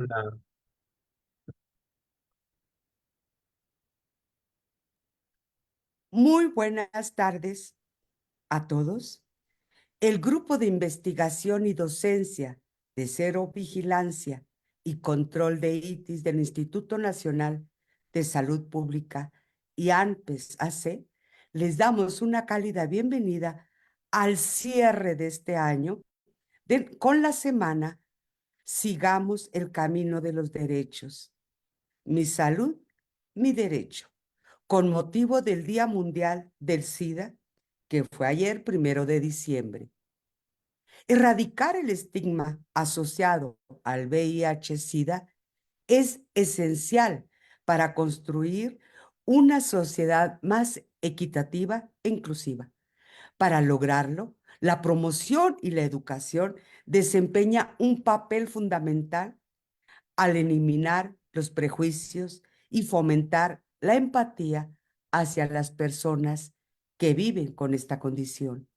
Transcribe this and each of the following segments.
Hola. Muy buenas tardes a todos. El Grupo de Investigación y Docencia de Cero Vigilancia y Control de ITIS del Instituto Nacional de Salud Pública y ANPES AC les damos una cálida bienvenida al cierre de este año con la semana Sigamos el Camino de los Derechos. Mi salud, mi derecho, con motivo del Día Mundial del SIDA, que fue ayer, 1 de diciembre. Erradicar el estigma asociado al VIH-Sida es esencial para construir una sociedad más equitativa e inclusiva. Para lograrlo, la promoción y la educación desempeña un papel fundamental al eliminar los prejuicios y fomentar la empatía hacia las personas que viven con esta condición.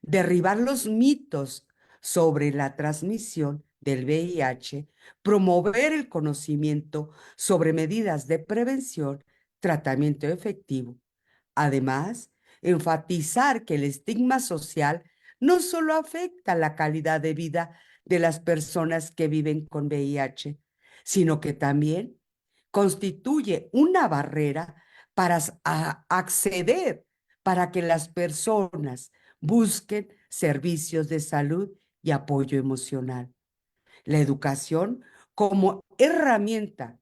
Derribar los mitos sobre la transmisión del VIH, promover el conocimiento sobre medidas de prevención, tratamiento efectivo. Además, enfatizar que el estigma social no solo afecta la calidad de vida de las personas que viven con VIH, sino que también constituye una barrera para acceder, para que las personas busquen servicios de salud y apoyo emocional. La educación como herramienta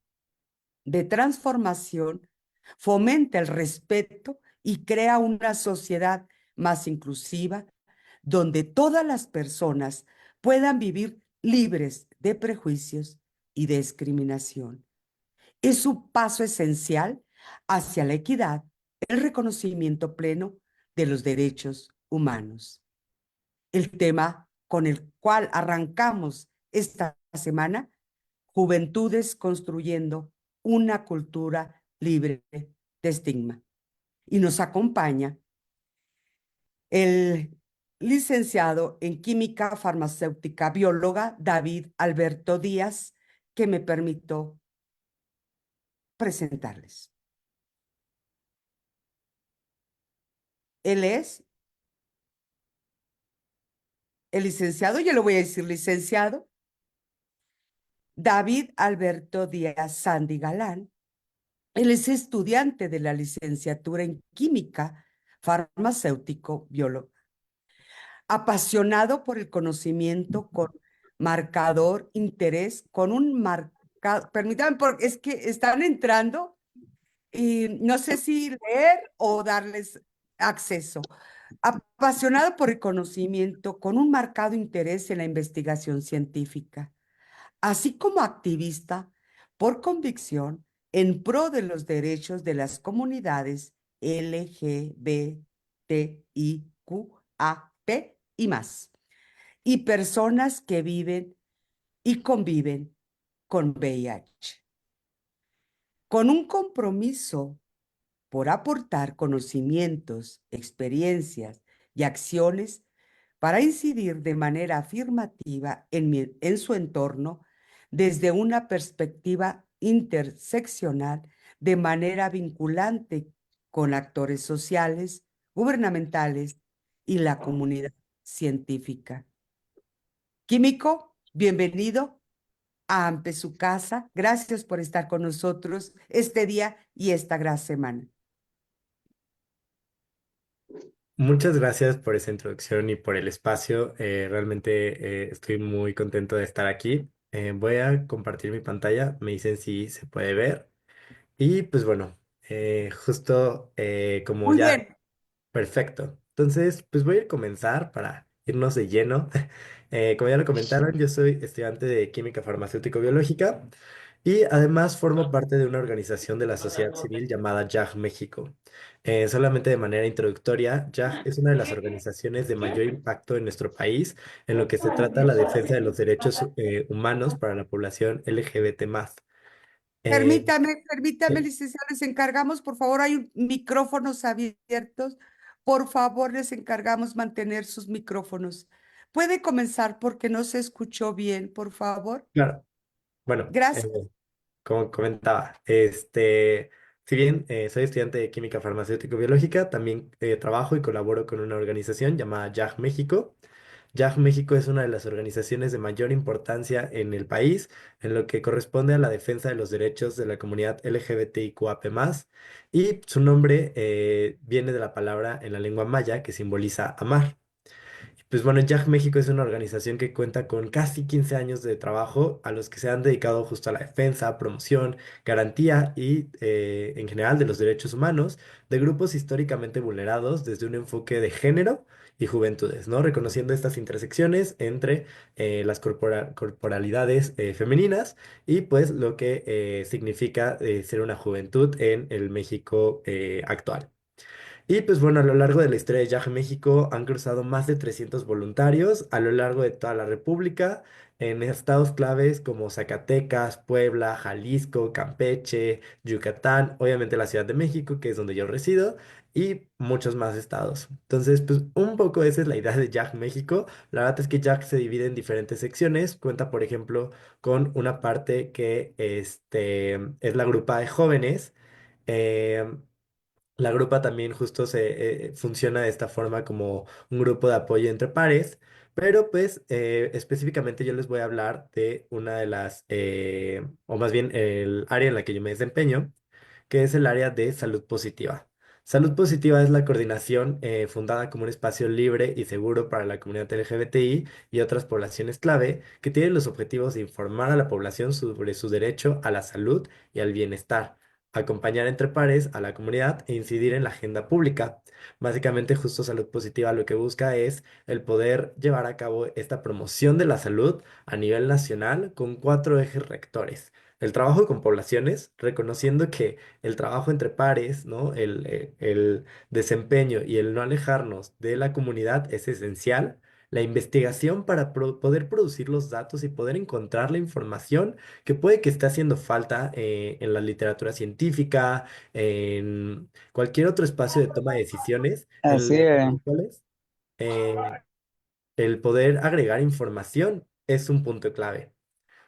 de transformación fomenta el respeto y crea una sociedad más inclusiva, donde todas las personas puedan vivir libres de prejuicios y discriminación. Es un paso esencial hacia la equidad, el reconocimiento pleno de los derechos humanos. El tema con el cual arrancamos esta semana: Juventudes construyendo una cultura libre de estigma. Y nos acompaña el licenciado en Química Farmacéutica Bióloga David Alberto Díaz, que me permito presentarles. Él es el licenciado, yo le voy a decir licenciado, David Alberto Díaz Sandy Galán. Él es estudiante de la licenciatura en Química Farmacéutico Biólogo, apasionado por el conocimiento con marcador interés, con un marcado, permítanme, porque es que están entrando y no sé si leer o darles acceso. Apasionado por el conocimiento, con un marcado interés en la investigación científica, así como activista por convicción en pro de los derechos de las comunidades LGBTIQAP y más, y personas que viven y conviven con VIH, con un compromiso por aportar conocimientos, experiencias y acciones para incidir de manera afirmativa en su entorno desde una perspectiva interseccional, de manera vinculante con actores sociales, gubernamentales y la comunidad científica. Químico, bienvenido a AMPE, su casa. Gracias por estar con nosotros este día y esta gran semana. Muchas gracias por esa introducción y por el espacio. Realmente estoy muy contento de estar aquí. Voy a compartir mi pantalla. Me dicen si se puede ver. Y pues bueno, justo como Muy ya... bien. Perfecto. Entonces, pues voy a comenzar para irnos de lleno. Como ya lo comentaron, yo soy estudiante de Química Farmacéutico-Biológica y además formo parte de una organización de la sociedad civil llamada JAG México. Solamente de manera introductoria, JAG es una de las organizaciones de mayor impacto en nuestro país en lo que se trata la defensa de los derechos humanos para la población LGBT+. Eh, Permítame, licenciado, les encargamos, por favor, hay micrófonos abiertos. Por favor, les encargamos mantener sus micrófonos. Puede comenzar porque no se escuchó bien, por favor. claro. Bueno, Gracias. como comentaba, si bien soy estudiante de química farmacéutico-biológica, también trabajo y colaboro con una organización llamada YAG México. YAG México es una de las organizaciones de mayor importancia en el país en lo que corresponde a la defensa de los derechos de la comunidad LGBTIQAP+, y su nombre viene de la palabra en la lengua maya que simboliza amar. Pues bueno, YAG México es una organización que cuenta con casi 15 años de trabajo a los que se han dedicado justo a la defensa, promoción, garantía y en general de los derechos humanos de grupos históricamente vulnerados desde un enfoque de género y juventudes, ¿no? Reconociendo estas intersecciones entre las corporalidades femeninas y pues lo que significa ser una juventud en el México actual. Y pues bueno, a lo largo de la historia de Viaje México han cruzado más de 300 voluntarios a lo largo de toda la República, en estados claves como Zacatecas, Puebla, Jalisco, Campeche, Yucatán, obviamente la Ciudad de México, que es donde yo resido, y muchos más estados. Entonces, pues un poco esa es la idea de Jack México. La verdad es que Jack se divide en diferentes secciones. Cuenta, por ejemplo, con una parte que es la grupa de jóvenes. em, la grupa también justo se funciona de esta forma como un grupo de apoyo entre pares, pero pues específicamente yo les voy a hablar de una de o más bien el área en la que yo me desempeño, que es el área de salud positiva. Salud positiva es la coordinación fundada como un espacio libre y seguro para la comunidad LGBTI y otras poblaciones clave que tiene los objetivos de informar a la población sobre su derecho a la salud y al bienestar, acompañar entre pares a la comunidad e incidir en la agenda pública. Básicamente, justo Salud Positiva lo que busca es el poder llevar a cabo esta promoción de la salud a nivel nacional con cuatro ejes rectores. El trabajo con poblaciones, reconociendo que el trabajo entre pares, ¿no? El desempeño y el no alejarnos de la comunidad es esencial. La investigación para poder producir los datos y poder encontrar la información que puede que esté haciendo falta en la literatura científica, en cualquier otro espacio de toma de decisiones, Así en es. los cuales el poder agregar información es un punto clave.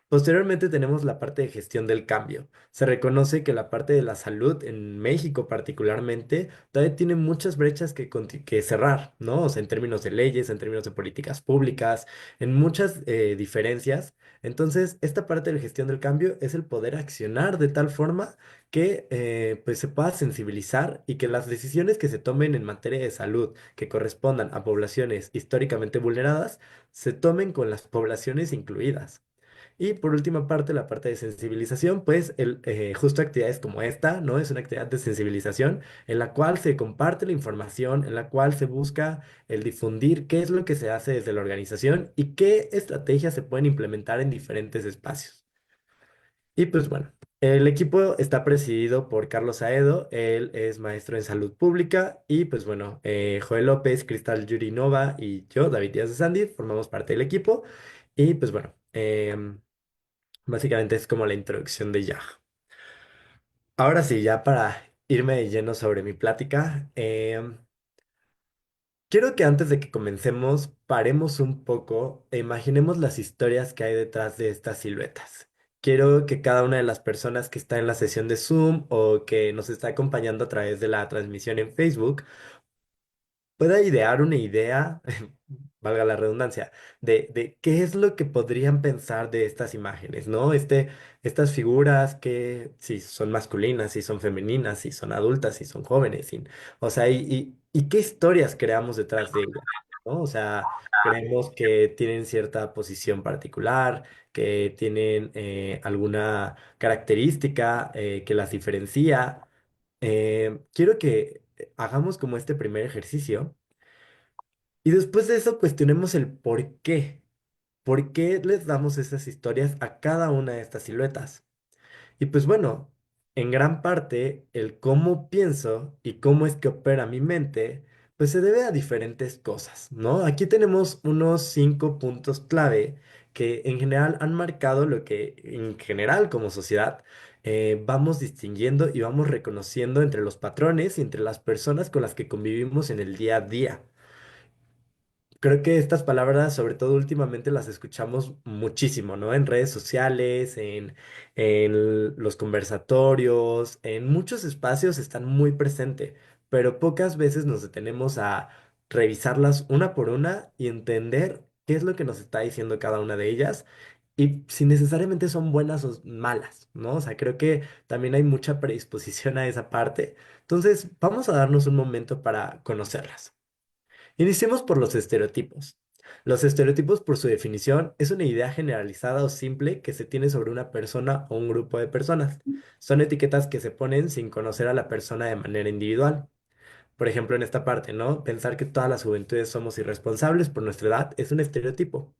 Posteriormente tenemos la parte de gestión del cambio. Se reconoce que la parte de la salud en México particularmente todavía tiene muchas brechas que cerrar, ¿no? O sea, en términos de leyes, en términos de políticas públicas, en muchas diferencias. Entonces, esta parte de la gestión del cambio es el poder accionar de tal forma que pues se pueda sensibilizar y que las decisiones que se tomen en materia de salud que correspondan a poblaciones históricamente vulneradas se tomen con las poblaciones incluidas. Y por última parte, la parte de sensibilización, pues justo actividades como esta, ¿no? Es una actividad de sensibilización en la cual se comparte la información, en la cual se busca el difundir qué es lo que se hace desde la organización y qué estrategias se pueden implementar en diferentes espacios. Y pues bueno, el equipo está presidido por Carlos Saedo, él es maestro en salud pública y pues bueno, Joel López, Cristal Yurinova y yo, David Díaz de Sandy, formamos parte del equipo. Y pues bueno, básicamente es como la introducción de Yah. Ahora sí, ya para irme de lleno sobre mi plática, quiero que antes de que comencemos paremos un poco e imaginemos las historias que hay detrás de estas siluetas. Quiero que cada una de las personas que está en la sesión de Zoom o que nos está acompañando a través de la transmisión en Facebook pueda idear una idea, valga la redundancia, de qué es lo que podrían pensar de estas imágenes, ¿no? Estas figuras que si son masculinas, si son femeninas, si son adultas, si son jóvenes, o sea, y qué historias creamos detrás de ellas, ¿no? O sea, creemos que tienen cierta posición particular, que tienen alguna característica que las diferencia. Quiero que hagamos como este primer ejercicio y después de eso cuestionemos el por qué. ¿Por qué les damos esas historias a cada una de estas siluetas? Y pues bueno, en gran parte el cómo pienso y cómo es que opera mi mente, pues se debe a diferentes cosas, ¿no? Aquí tenemos unos 5 puntos clave que en general han marcado lo que en general como sociedad vamos distinguiendo y vamos reconociendo entre los patrones y entre las personas con las que convivimos en el día a día. Creo que estas palabras, sobre todo últimamente, las escuchamos muchísimo, ¿no? En redes sociales, en los conversatorios, en muchos espacios están muy presentes, pero pocas veces nos detenemos a revisarlas una por una y entender qué es lo que nos está diciendo cada una de ellas y si necesariamente son buenas o malas, ¿no? O sea, creo que también hay mucha predisposición a esa parte. Entonces, vamos a darnos un momento para conocerlas. Iniciemos por los estereotipos. Los estereotipos, por su definición, es una idea generalizada o simple que se tiene sobre una persona o un grupo de personas. Son etiquetas que se ponen sin conocer a la persona de manera individual. Por ejemplo, en esta parte, ¿no? Pensar que todas las juventudes somos irresponsables por nuestra edad es un estereotipo.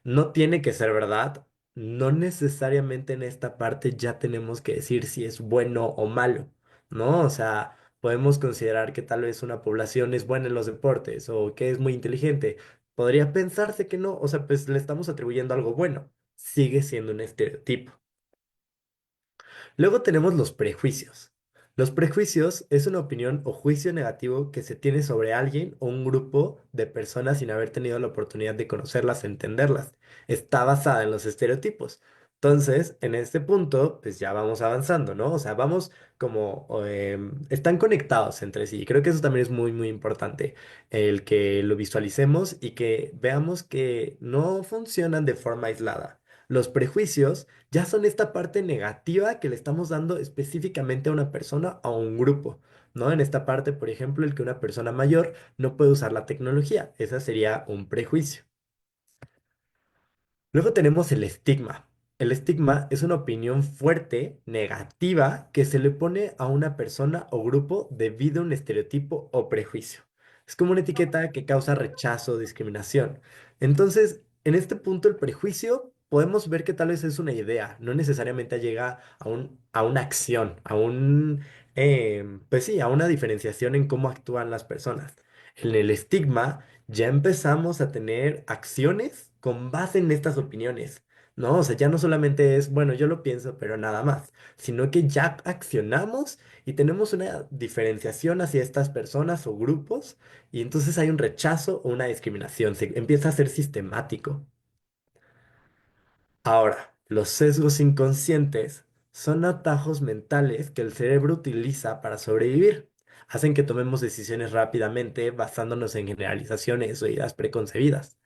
No tiene que ser verdad. No necesariamente en esta parte ya tenemos que decir si es bueno o malo, ¿no? O sea, podemos considerar que tal vez una población es buena en los deportes o que es muy inteligente. Podría pensarse que no, o sea, pues le estamos atribuyendo algo bueno. Sigue siendo un estereotipo. Luego tenemos los prejuicios. Los prejuicios es una opinión o juicio negativo que se tiene sobre alguien o un grupo de personas sin haber tenido la oportunidad de conocerlas, entenderlas. Está basada en los estereotipos. Entonces, en este punto, pues ya vamos avanzando, ¿no? O sea, vamos como, están conectados entre sí. Creo que eso también es muy, muy importante, el que lo visualicemos y que veamos que no funcionan de forma aislada. Los prejuicios ya son esta parte negativa que le estamos dando específicamente a una persona o a un grupo, ¿no? En esta parte, por ejemplo, el que una persona mayor no puede usar la tecnología, esa sería un prejuicio. Luego tenemos el estigma. El estigma es una opinión fuerte, negativa, que se le pone a una persona o grupo debido a un estereotipo o prejuicio. Es como una etiqueta que causa rechazo o discriminación. Entonces, en este punto, el prejuicio podemos ver que tal vez es una idea, no necesariamente llega a una acción, pues sí, a una diferenciación en cómo actúan las personas. En el estigma ya empezamos a tener acciones con base en estas opiniones, ¿no? O sea, ya no solamente es, bueno, yo lo pienso, pero nada más, sino que ya accionamos y tenemos una diferenciación hacia estas personas o grupos y entonces hay un rechazo o una discriminación, se empieza a ser sistemático. Ahora, los sesgos inconscientes son atajos mentales que el cerebro utiliza para sobrevivir. Hacen que tomemos decisiones rápidamente basándonos en generalizaciones o ideas preconcebidas.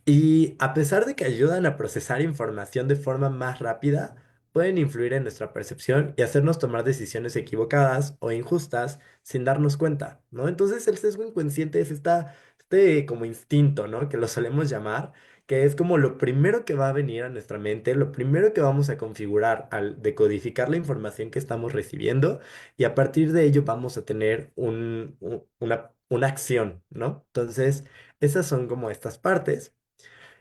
Y a pesar de que ayudan a procesar información de forma más rápida, pueden influir en nuestra percepción y hacernos tomar decisiones equivocadas o injustas sin darnos cuenta, ¿no? Entonces el sesgo inconsciente es este como instinto, ¿no? Que lo solemos llamar, que es como lo primero que va a venir a nuestra mente, lo primero que vamos a configurar al decodificar la información que estamos recibiendo y a partir de ello vamos a tener una acción, ¿no? Entonces, esas son como estas partes.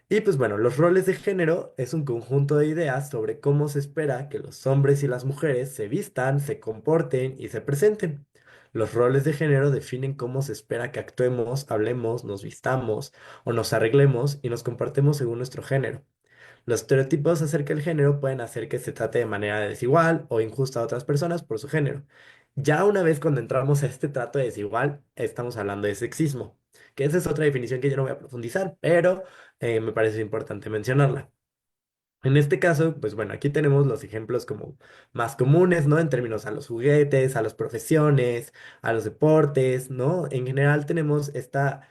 Y pues bueno, los roles de género es un conjunto de ideas sobre cómo se espera que los hombres y las mujeres se vistan, se comporten y se presenten. Los roles de género definen cómo se espera que actuemos, hablemos, nos vistamos o nos arreglemos y nos comportemos según nuestro género. Los estereotipos acerca del género pueden hacer que se trate de manera desigual o injusta a otras personas por su género. Ya una vez cuando entramos a este trato de desigual, estamos hablando de sexismo, que esa es otra definición que yo no voy a profundizar, pero me parece importante mencionarla. En este caso, pues bueno, aquí tenemos los ejemplos como más comunes, ¿no? En términos a los juguetes, a las profesiones, a los deportes, ¿no? En general tenemos esta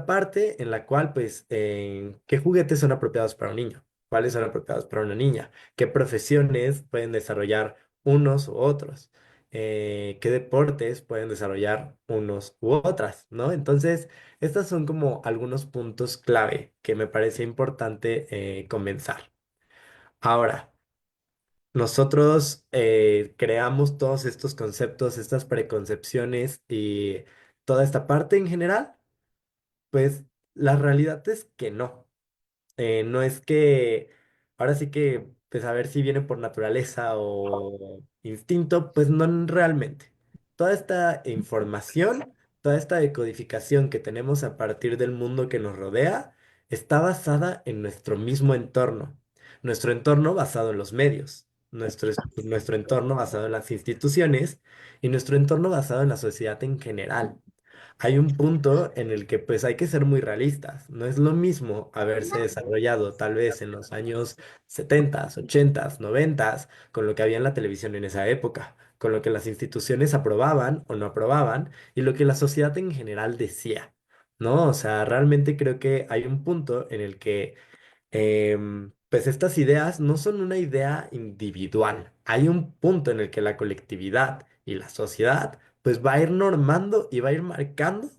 parte en la cual, pues, ¿qué juguetes son apropiados para un niño? ¿Cuáles son apropiados para una niña? ¿Qué profesiones pueden desarrollar unos u otros? ¿Qué deportes pueden desarrollar unos u otras? ¿No? Entonces, estos son como algunos puntos clave que me parece importante comenzar. Ahora, nosotros creamos todos estos conceptos, estas preconcepciones y toda esta parte en general, pues la realidad es que no. No es que, ahora sí que, pues a ver si viene por naturaleza o instinto, pues no realmente. Toda esta información, toda esta decodificación que tenemos a partir del mundo que nos rodea, está basada en nuestro mismo entorno. Nuestro entorno basado en los medios, nuestro entorno basado en las instituciones y nuestro entorno basado en la sociedad en general. hay un punto en el que pues hay que ser muy realistas. No es lo mismo haberse desarrollado tal vez en los años 70, 80, 90, con lo que había en la televisión en esa época, con lo que las instituciones aprobaban o no aprobaban y lo que la sociedad en general decía, ¿no? O sea, realmente creo que hay un punto en el que pues estas ideas no son una idea individual. Hay un punto en el que la colectividad y la sociedad pues va a ir normando y va a ir marcando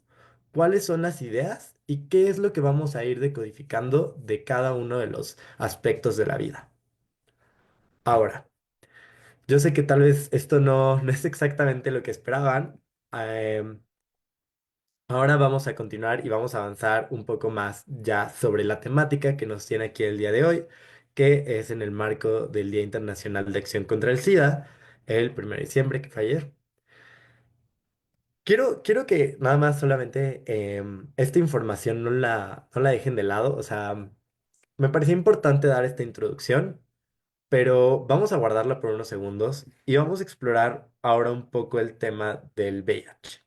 cuáles son las ideas y qué es lo que vamos a ir decodificando de cada uno de los aspectos de la vida. Ahora, yo sé que tal vez esto no es exactamente lo que esperaban. em, Ahora vamos a continuar y vamos a avanzar un poco más ya sobre la temática que nos tiene aquí el día de hoy, que es en el marco del Día Internacional de Acción contra el SIDA, el 1 de diciembre, que fue ayer. Quiero que nada más solamente esta información no la dejen de lado, o sea, me parecía importante dar esta introducción, pero vamos a guardarla por unos segundos y vamos a explorar ahora un poco el tema del VIH.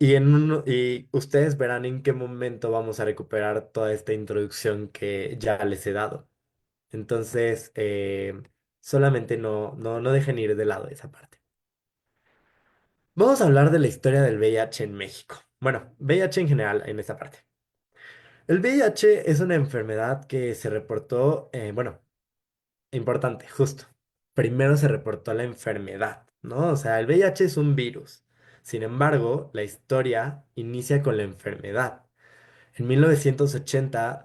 Y ustedes verán en qué momento vamos a recuperar toda esta introducción que ya les he dado. Entonces, solamente no dejen ir de lado esa parte. Vamos a hablar de la historia del VIH en México. Bueno, VIH en general en esta parte. El VIH es una enfermedad que se reportó, bueno, importante, justo. Primero se reportó la enfermedad, ¿no? O sea, el VIH es un virus. Sin embargo, la historia inicia con la enfermedad. En 1980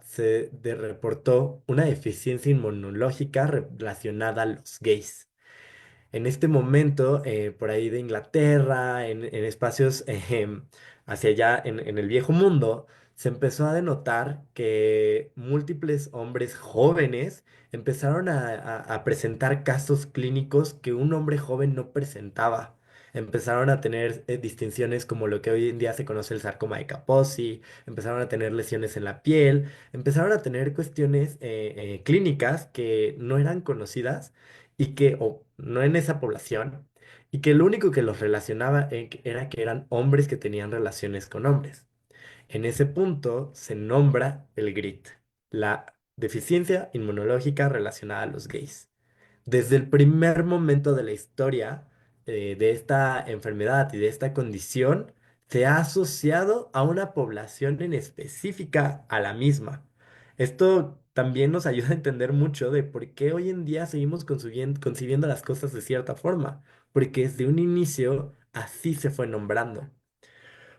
reportó una deficiencia inmunológica relacionada a los gays. En este momento, por ahí de Inglaterra, en espacios hacia allá en el viejo mundo, se empezó a denotar que múltiples hombres jóvenes empezaron a presentar casos clínicos que un hombre joven no presentaba. Empezaron a tener distinciones como lo que hoy en día se conoce el sarcoma de Kaposi, empezaron a tener lesiones en la piel, empezaron a tener cuestiones clínicas que no eran conocidas y que, o no en esa población, y que lo único que los relacionaba era que eran hombres que tenían relaciones con hombres. En ese punto se nombra el GRIT, la deficiencia inmunológica relacionada a los gays. Desde el primer momento de la historia de esta enfermedad y de esta condición, se ha asociado a una población en específica a la misma. Esto también nos ayuda a entender mucho de por qué hoy en día seguimos concibiendo las cosas de cierta forma, porque desde un inicio así se fue nombrando.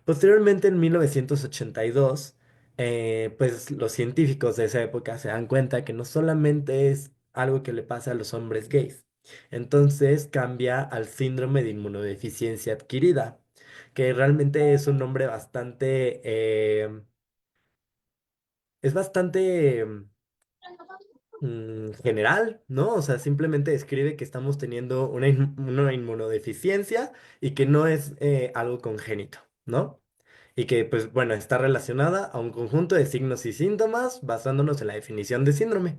Posteriormente, en 1982, pues los científicos de esa época se dan cuenta que no solamente es algo que le pasa a los hombres gays, entonces cambia al síndrome de inmunodeficiencia adquirida, que realmente es un nombre es bastante general, ¿no? O sea, simplemente describe que estamos teniendo una inmunodeficiencia y que no es algo congénito, ¿no? Y que, pues bueno, está relacionada a un conjunto de signos y síntomas basándonos en la definición de síndrome.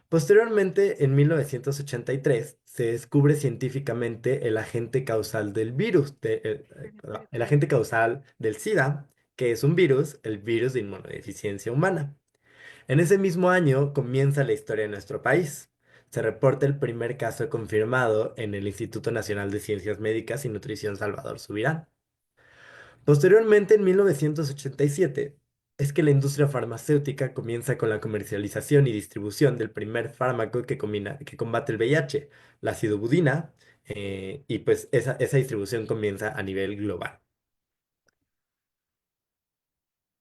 Posteriormente, en 1983, se descubre científicamente el agente causal del virus, el agente causal del SIDA, que es un virus, el virus de inmunodeficiencia humana. En ese mismo año comienza la historia de nuestro país. Se reporta el primer caso confirmado en el Instituto Nacional de Ciencias Médicas y Nutrición Salvador Subirán. Posteriormente, en 1987, es que la industria farmacéutica comienza con la comercialización y distribución del primer fármaco que combate el VIH, la acidobudina, y pues esa distribución comienza a nivel global.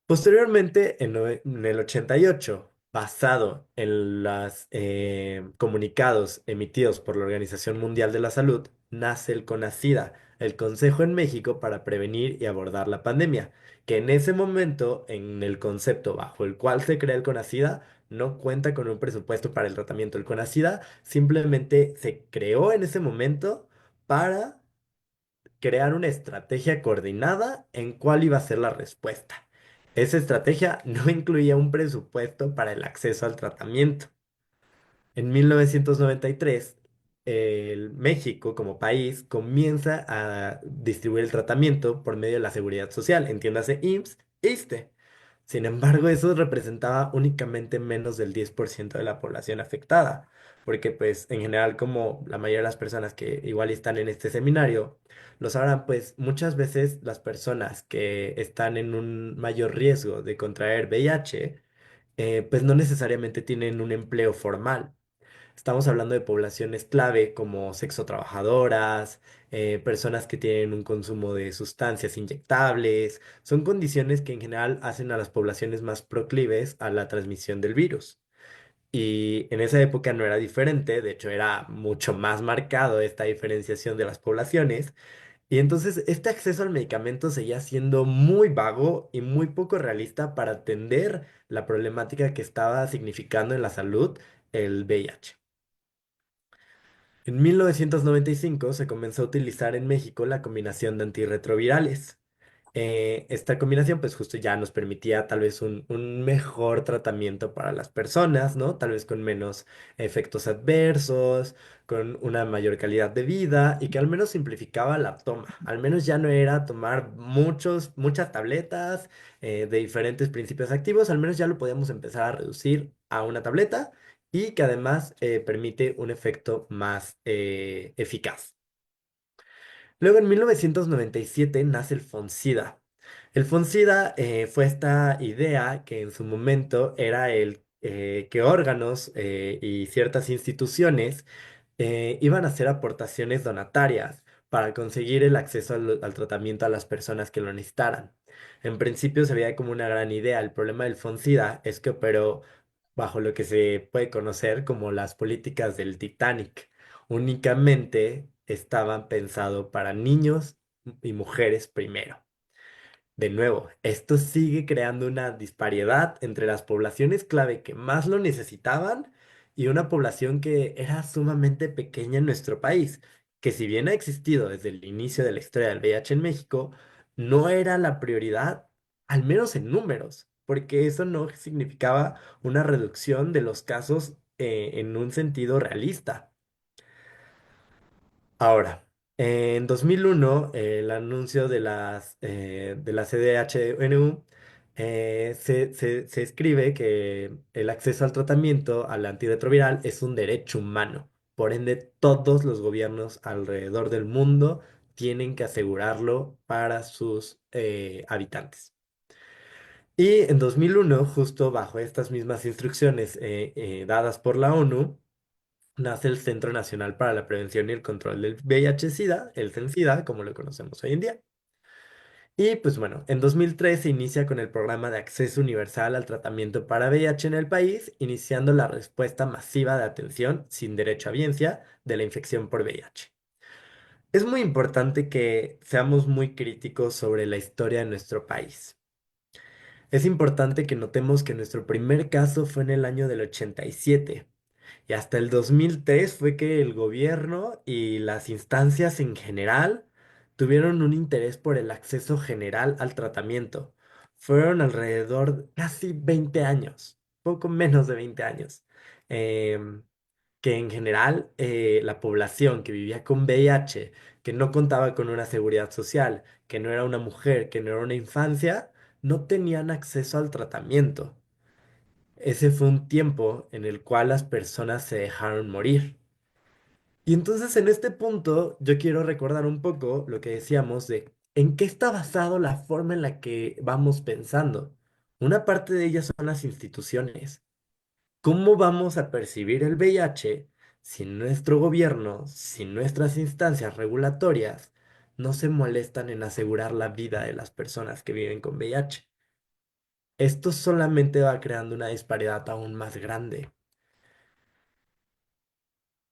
Posteriormente, en el 88, basado en los comunicados emitidos por la Organización Mundial de la Salud, nace el CONACIDA, el Consejo en México para Prevenir y Abordar la Pandemia, que en ese momento, en el concepto bajo el cual se crea el CONACIDA, no cuenta con un presupuesto para el tratamiento del CONACIDA, simplemente se creó en ese momento para crear una estrategia coordinada en cuál iba a ser la respuesta. Esa estrategia no incluía un presupuesto para el acceso al tratamiento. En 1993, el México como país comienza a distribuir el tratamiento por medio de la seguridad social, entiéndase IMSS, ISSSTE. Sin embargo, eso representaba únicamente menos del 10% de la población afectada, porque pues en general como la mayoría de las personas que igual están en este seminario, lo sabrán, pues muchas veces las personas que están en un mayor riesgo de contraer VIH, pues no necesariamente tienen un empleo formal. Estamos hablando de poblaciones clave como sexotrabajadoras, personas que tienen un consumo de sustancias inyectables. Son condiciones que en general hacen a las poblaciones más proclives a la transmisión del virus. Y en esa época no era diferente, de hecho era mucho más marcado esta diferenciación de las poblaciones. Y entonces este acceso al medicamento seguía siendo muy vago y muy poco realista para atender la problemática que estaba significando en la salud el VIH. En 1995 se comenzó a utilizar en México la combinación de antirretrovirales. Esta combinación pues justo ya nos permitía tal vez un mejor tratamiento para las personas, ¿no? Tal vez con menos efectos adversos, con una mayor calidad de vida y que al menos simplificaba la toma. Al menos ya no era tomar muchas tabletas de diferentes principios activos, al menos ya lo podíamos empezar a reducir a una tableta y que además permite un efecto más eficaz. Luego en 1997 nace el FONSIDA. El FONSIDA fue esta idea que en su momento era el que órganos y ciertas instituciones iban a hacer aportaciones donatarias para conseguir el acceso al tratamiento a las personas que lo necesitaran. En principio se veía como una gran idea. El problema del FONSIDA es que operó bajo lo que se puede conocer como las políticas del Titanic. Únicamente estaban pensados para niños y mujeres primero. De nuevo, esto sigue creando una disparidad entre las poblaciones clave que más lo necesitaban y una población que era sumamente pequeña en nuestro país, que si bien ha existido desde el inicio de la historia del VIH en México, no era la prioridad, al menos en números, porque eso no significaba una reducción de los casos en un sentido realista. Ahora, en 2001, el anuncio de la CDHNU se escribe que el acceso al tratamiento al antirretroviral es un derecho humano. Por ende, todos los gobiernos alrededor del mundo tienen que asegurarlo para sus habitantes. Y en 2001, justo bajo estas mismas instrucciones dadas por la ONU, nace el Centro Nacional para la Prevención y el Control del VIH-Sida, el CENSIDA, como lo conocemos hoy en día. Y pues bueno, en 2003 se inicia con el programa de acceso universal al tratamiento para VIH en el país, iniciando la respuesta masiva de atención sin derecho a biencia de la infección por VIH. Es muy importante que seamos muy críticos sobre la historia de nuestro país. Es importante que notemos que nuestro primer caso fue en el año del 87. Y hasta el 2003 fue que el gobierno y las instancias en general tuvieron un interés por el acceso general al tratamiento. Fueron alrededor de casi 20 años, poco menos de 20 años, em, que en general la población que vivía con VIH, que no contaba con una seguridad social, que no era una mujer, que no era una infancia, no tenían acceso al tratamiento. Ese fue un tiempo en el cual las personas se dejaron morir. Y entonces en este punto yo quiero recordar un poco lo que decíamos de en qué está basado la forma en la que vamos pensando. Una parte de ellas son las instituciones. ¿Cómo vamos a percibir el VIH si nuestro gobierno, si nuestras instancias regulatorias no se molestan en asegurar la vida de las personas que viven con VIH? Esto solamente va creando una disparidad aún más grande.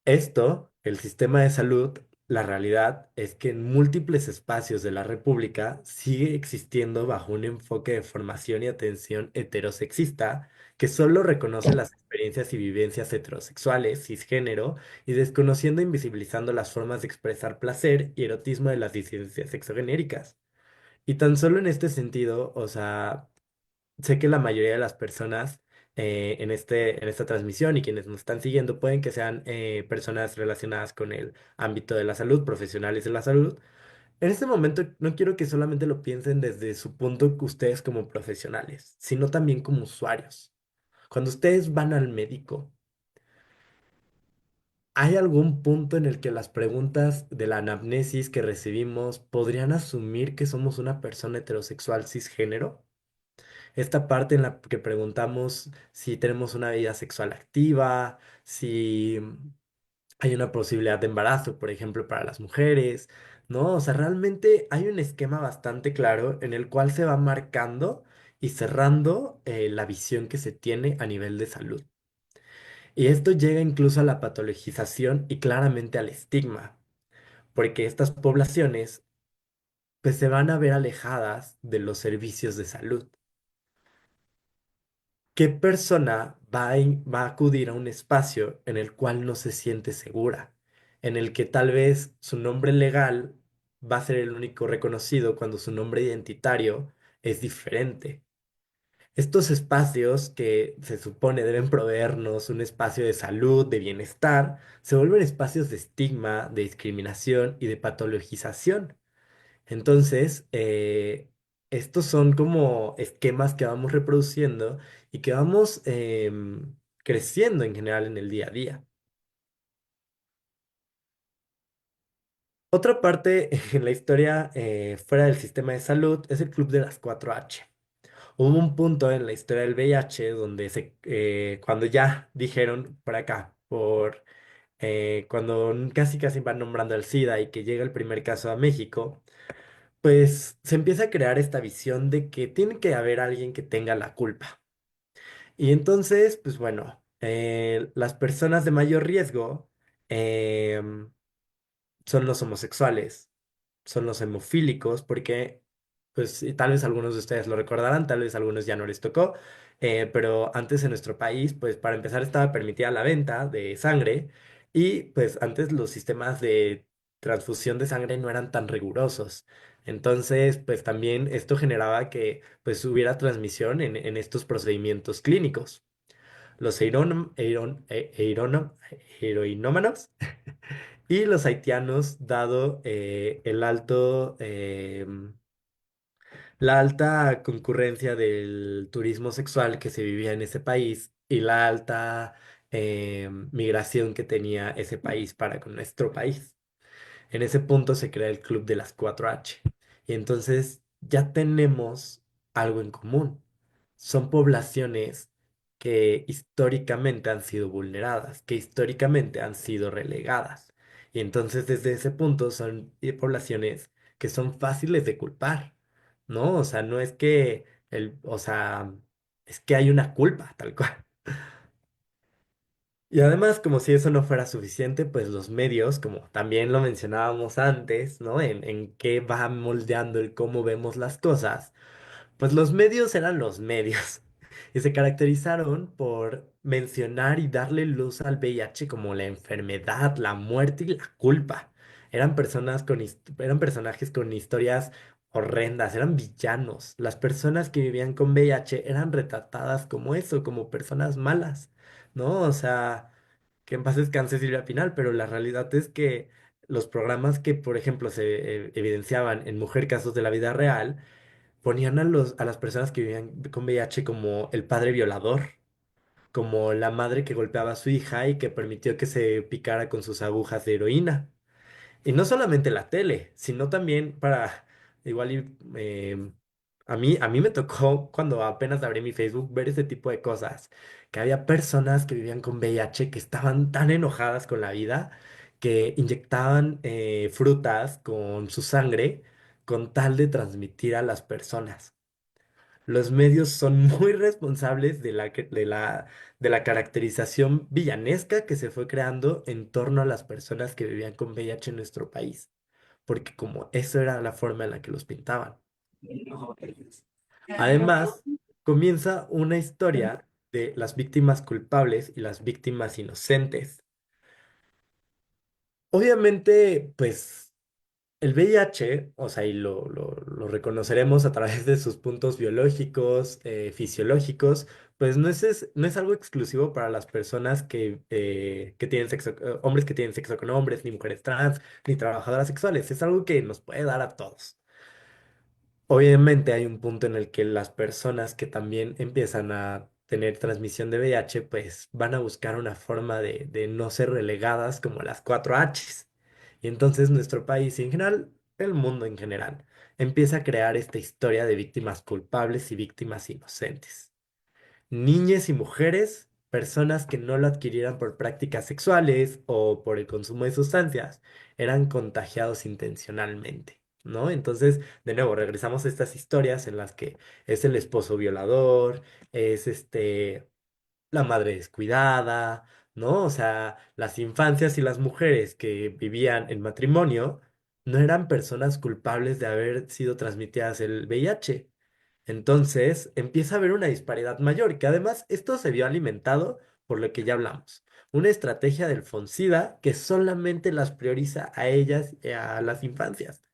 Esto, el sistema de salud, la realidad es que en múltiples espacios de la República sigue existiendo bajo un enfoque de formación y atención heterosexista que solo reconoce las experiencias y vivencias heterosexuales, cisgénero, y desconociendo e invisibilizando las formas de expresar placer y erotismo de las disidencias sexogenéricas. Y tan solo en este sentido, o sea, sé que la mayoría de las personas en esta transmisión y quienes nos están siguiendo pueden que sean personas relacionadas con el ámbito de la salud, profesionales de la salud. En este momento no quiero que solamente lo piensen desde su punto que ustedes como profesionales, sino también como usuarios. Cuando ustedes van al médico, ¿hay algún punto en el que las preguntas de la anamnesis que recibimos podrían asumir que somos una persona heterosexual cisgénero? Esta parte en la que preguntamos si tenemos una vida sexual activa, si hay una posibilidad de embarazo, por ejemplo, para las mujeres, ¿no? O sea, realmente hay un esquema bastante claro en el cual se va marcando y cerrando la visión que se tiene a nivel de salud. Y esto llega incluso a la patologización y claramente al estigma, porque estas poblaciones pues se van a ver alejadas de los servicios de salud. ¿Qué persona va a acudir a un espacio en el cual no se siente segura? En el que tal vez su nombre legal va a ser el único reconocido cuando su nombre identitario es diferente. Estos espacios que se supone deben proveernos un espacio de salud, de bienestar, se vuelven espacios de estigma, de discriminación y de patologización. Entonces, estos son como esquemas que vamos reproduciendo y que vamos creciendo en general en el día a día. Otra parte en la historia fuera del sistema de salud es el Club de las 4H. Hubo un punto en la historia del VIH donde cuando ya dijeron por acá, cuando casi casi van nombrando el SIDA y que llega el primer caso a México, pues se empieza a crear esta visión de que tiene que haber alguien que tenga la culpa. Y entonces, pues bueno, las personas de mayor riesgo em, son los homosexuales, son los hemofílicos, porque, pues y tal vez algunos de ustedes lo recordarán, tal vez algunos ya no les tocó, pero antes en nuestro país, pues para empezar estaba permitida la venta de sangre y pues antes los sistemas de transfusión de sangre no eran tan rigurosos. Entonces, pues también esto generaba que pues hubiera transmisión en estos procedimientos clínicos. Los heroinómanos y los haitianos, dado la alta concurrencia del turismo sexual que se vivía en ese país y la alta migración que tenía ese país para con nuestro país. En ese punto se crea el Club de las 4H. Y entonces ya tenemos algo en común. Son poblaciones que históricamente han sido vulneradas, que históricamente han sido relegadas. Y entonces desde ese punto son poblaciones que son fáciles de culpar, ¿no? O sea, no es que o sea, es que hay una culpa, tal cual. Y además, como si eso no fuera suficiente, pues los medios, como también lo mencionábamos antes, ¿no? En qué va moldeando el cómo vemos las cosas, pues los medios eran los medios y se caracterizaron por mencionar y darle luz al VIH como la enfermedad, la muerte y la culpa. Eran personajes con historias horrendas, eran villanos. Las personas que vivían con VIH eran retratadas como eso, como personas malas, ¿no? O sea, que en paz descanse Silvia Pinal, pero la realidad es que los programas que, por ejemplo, se evidenciaban en Mujer Casos de la Vida Real, ponían a las personas que vivían con VIH como el padre violador, como la madre que golpeaba a su hija y que permitió que se picara con sus agujas de heroína. Y no solamente la tele, sino también para, igual a mí me tocó cuando apenas abrí mi Facebook ver ese tipo de cosas, que había personas que vivían con VIH que estaban tan enojadas con la vida que inyectaban frutas con su sangre con tal de transmitir a las personas. Los medios son muy responsables de la caracterización villanesca que se fue creando en torno a las personas que vivían con VIH en nuestro país, porque como eso era la forma en la que los pintaban. Además, comienza una historia de las víctimas culpables y las víctimas inocentes. Obviamente, pues el VIH, o sea, y lo reconoceremos a través de sus puntos biológicos, fisiológicos, pues no es algo exclusivo para las personas que tienen sexo, hombres que tienen sexo con hombres, ni mujeres trans, ni trabajadoras sexuales. Es algo que nos puede dar a todos. Obviamente hay un punto en el que las personas que también empiezan a tener transmisión de VIH, pues van a buscar una forma de no ser relegadas como las cuatro Hs. Y entonces nuestro país y en general, el mundo en general, empieza a crear esta historia de víctimas culpables y víctimas inocentes. Niñas y mujeres, personas que no lo adquirieran por prácticas sexuales o por el consumo de sustancias, eran contagiados intencionalmente, ¿no? Entonces, de nuevo, regresamos a estas historias en las que es el esposo violador, es la madre descuidada, ¿no? O sea, las infancias y las mujeres que vivían en matrimonio no eran personas culpables de haber sido transmitidas el VIH. Entonces empieza a haber una disparidad mayor, que además esto se vio alimentado por lo que ya hablamos. Una estrategia del Fonsida que solamente las prioriza a ellas y a las infancias.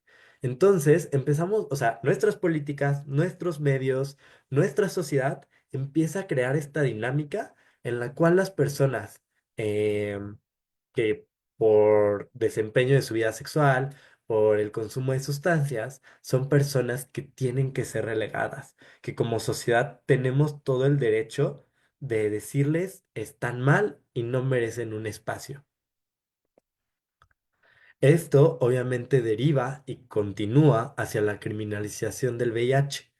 Entonces empezamos, o sea, nuestras políticas, nuestros medios, nuestra sociedad empieza a crear esta dinámica en la cual las personas em, que por desempeño de su vida sexual, por el consumo de sustancias, son personas que tienen que ser relegadas, que como sociedad tenemos todo el derecho de decirles están mal y no merecen un espacio. Esto obviamente deriva y continúa hacia la criminalización del VIH.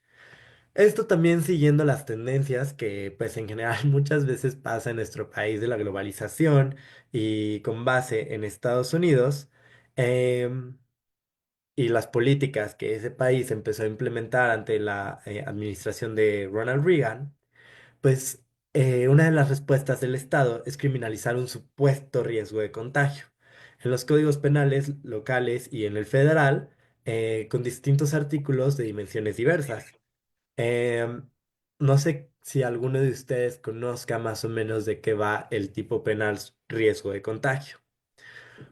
Esto también siguiendo las tendencias que pues en general muchas veces pasa en nuestro país de la globalización y con base en Estados Unidos em, y las políticas que ese país empezó a implementar ante la administración de Ronald Reagan, pues una de las respuestas del Estado es criminalizar un supuesto riesgo de contagio. En los códigos penales locales y en el federal, con distintos artículos de dimensiones diversas. Em, no sé si alguno de ustedes conozca más o menos de qué va el tipo penal riesgo de contagio.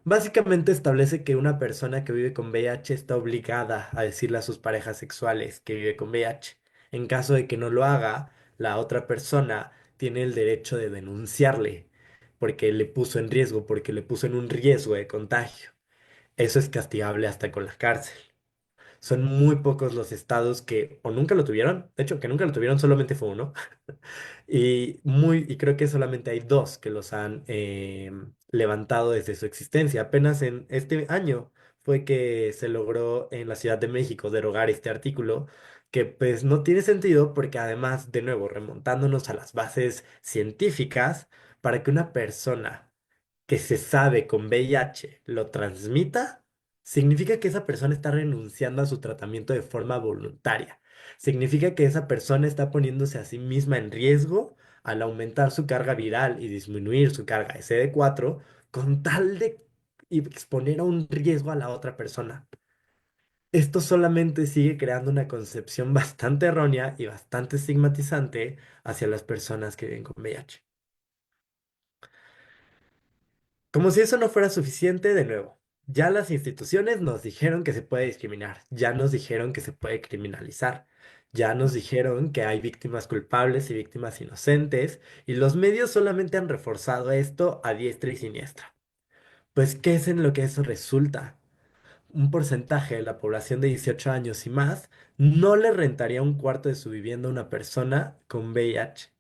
Básicamente establece que una persona que vive con VIH está obligada a decirle a sus parejas sexuales que vive con VIH. En caso de que no lo haga, la otra persona tiene el derecho de denunciarle porque le puso en riesgo, porque le puso en un riesgo de contagio. Eso es castigable hasta con la cárcel. Son muy pocos los estados que o nunca lo tuvieron, de hecho, que nunca lo tuvieron, solamente fue uno, y creo que solamente hay dos que los han levantado desde su existencia. Apenas en este año fue que se logró en la Ciudad de México derogar este artículo, que pues no tiene sentido porque además, de nuevo, remontándonos a las bases científicas, para que una persona que se sabe con VIH lo transmita, significa que esa persona está renunciando a su tratamiento de forma voluntaria. Significa que esa persona está poniéndose a sí misma en riesgo al aumentar su carga viral y disminuir su carga de CD4 con tal de exponer a un riesgo a la otra persona. Esto solamente sigue creando una concepción bastante errónea y bastante estigmatizante hacia las personas que viven con VIH. Como si eso no fuera suficiente, de nuevo, ya las instituciones nos dijeron que se puede discriminar, ya nos dijeron que se puede criminalizar, ya nos dijeron que hay víctimas culpables y víctimas inocentes, y los medios solamente han reforzado esto a diestra y siniestra. Pues, ¿qué es en lo que eso resulta? Un porcentaje de la población de 18 años y más no le rentaría un cuarto de su vivienda a una persona con VIH.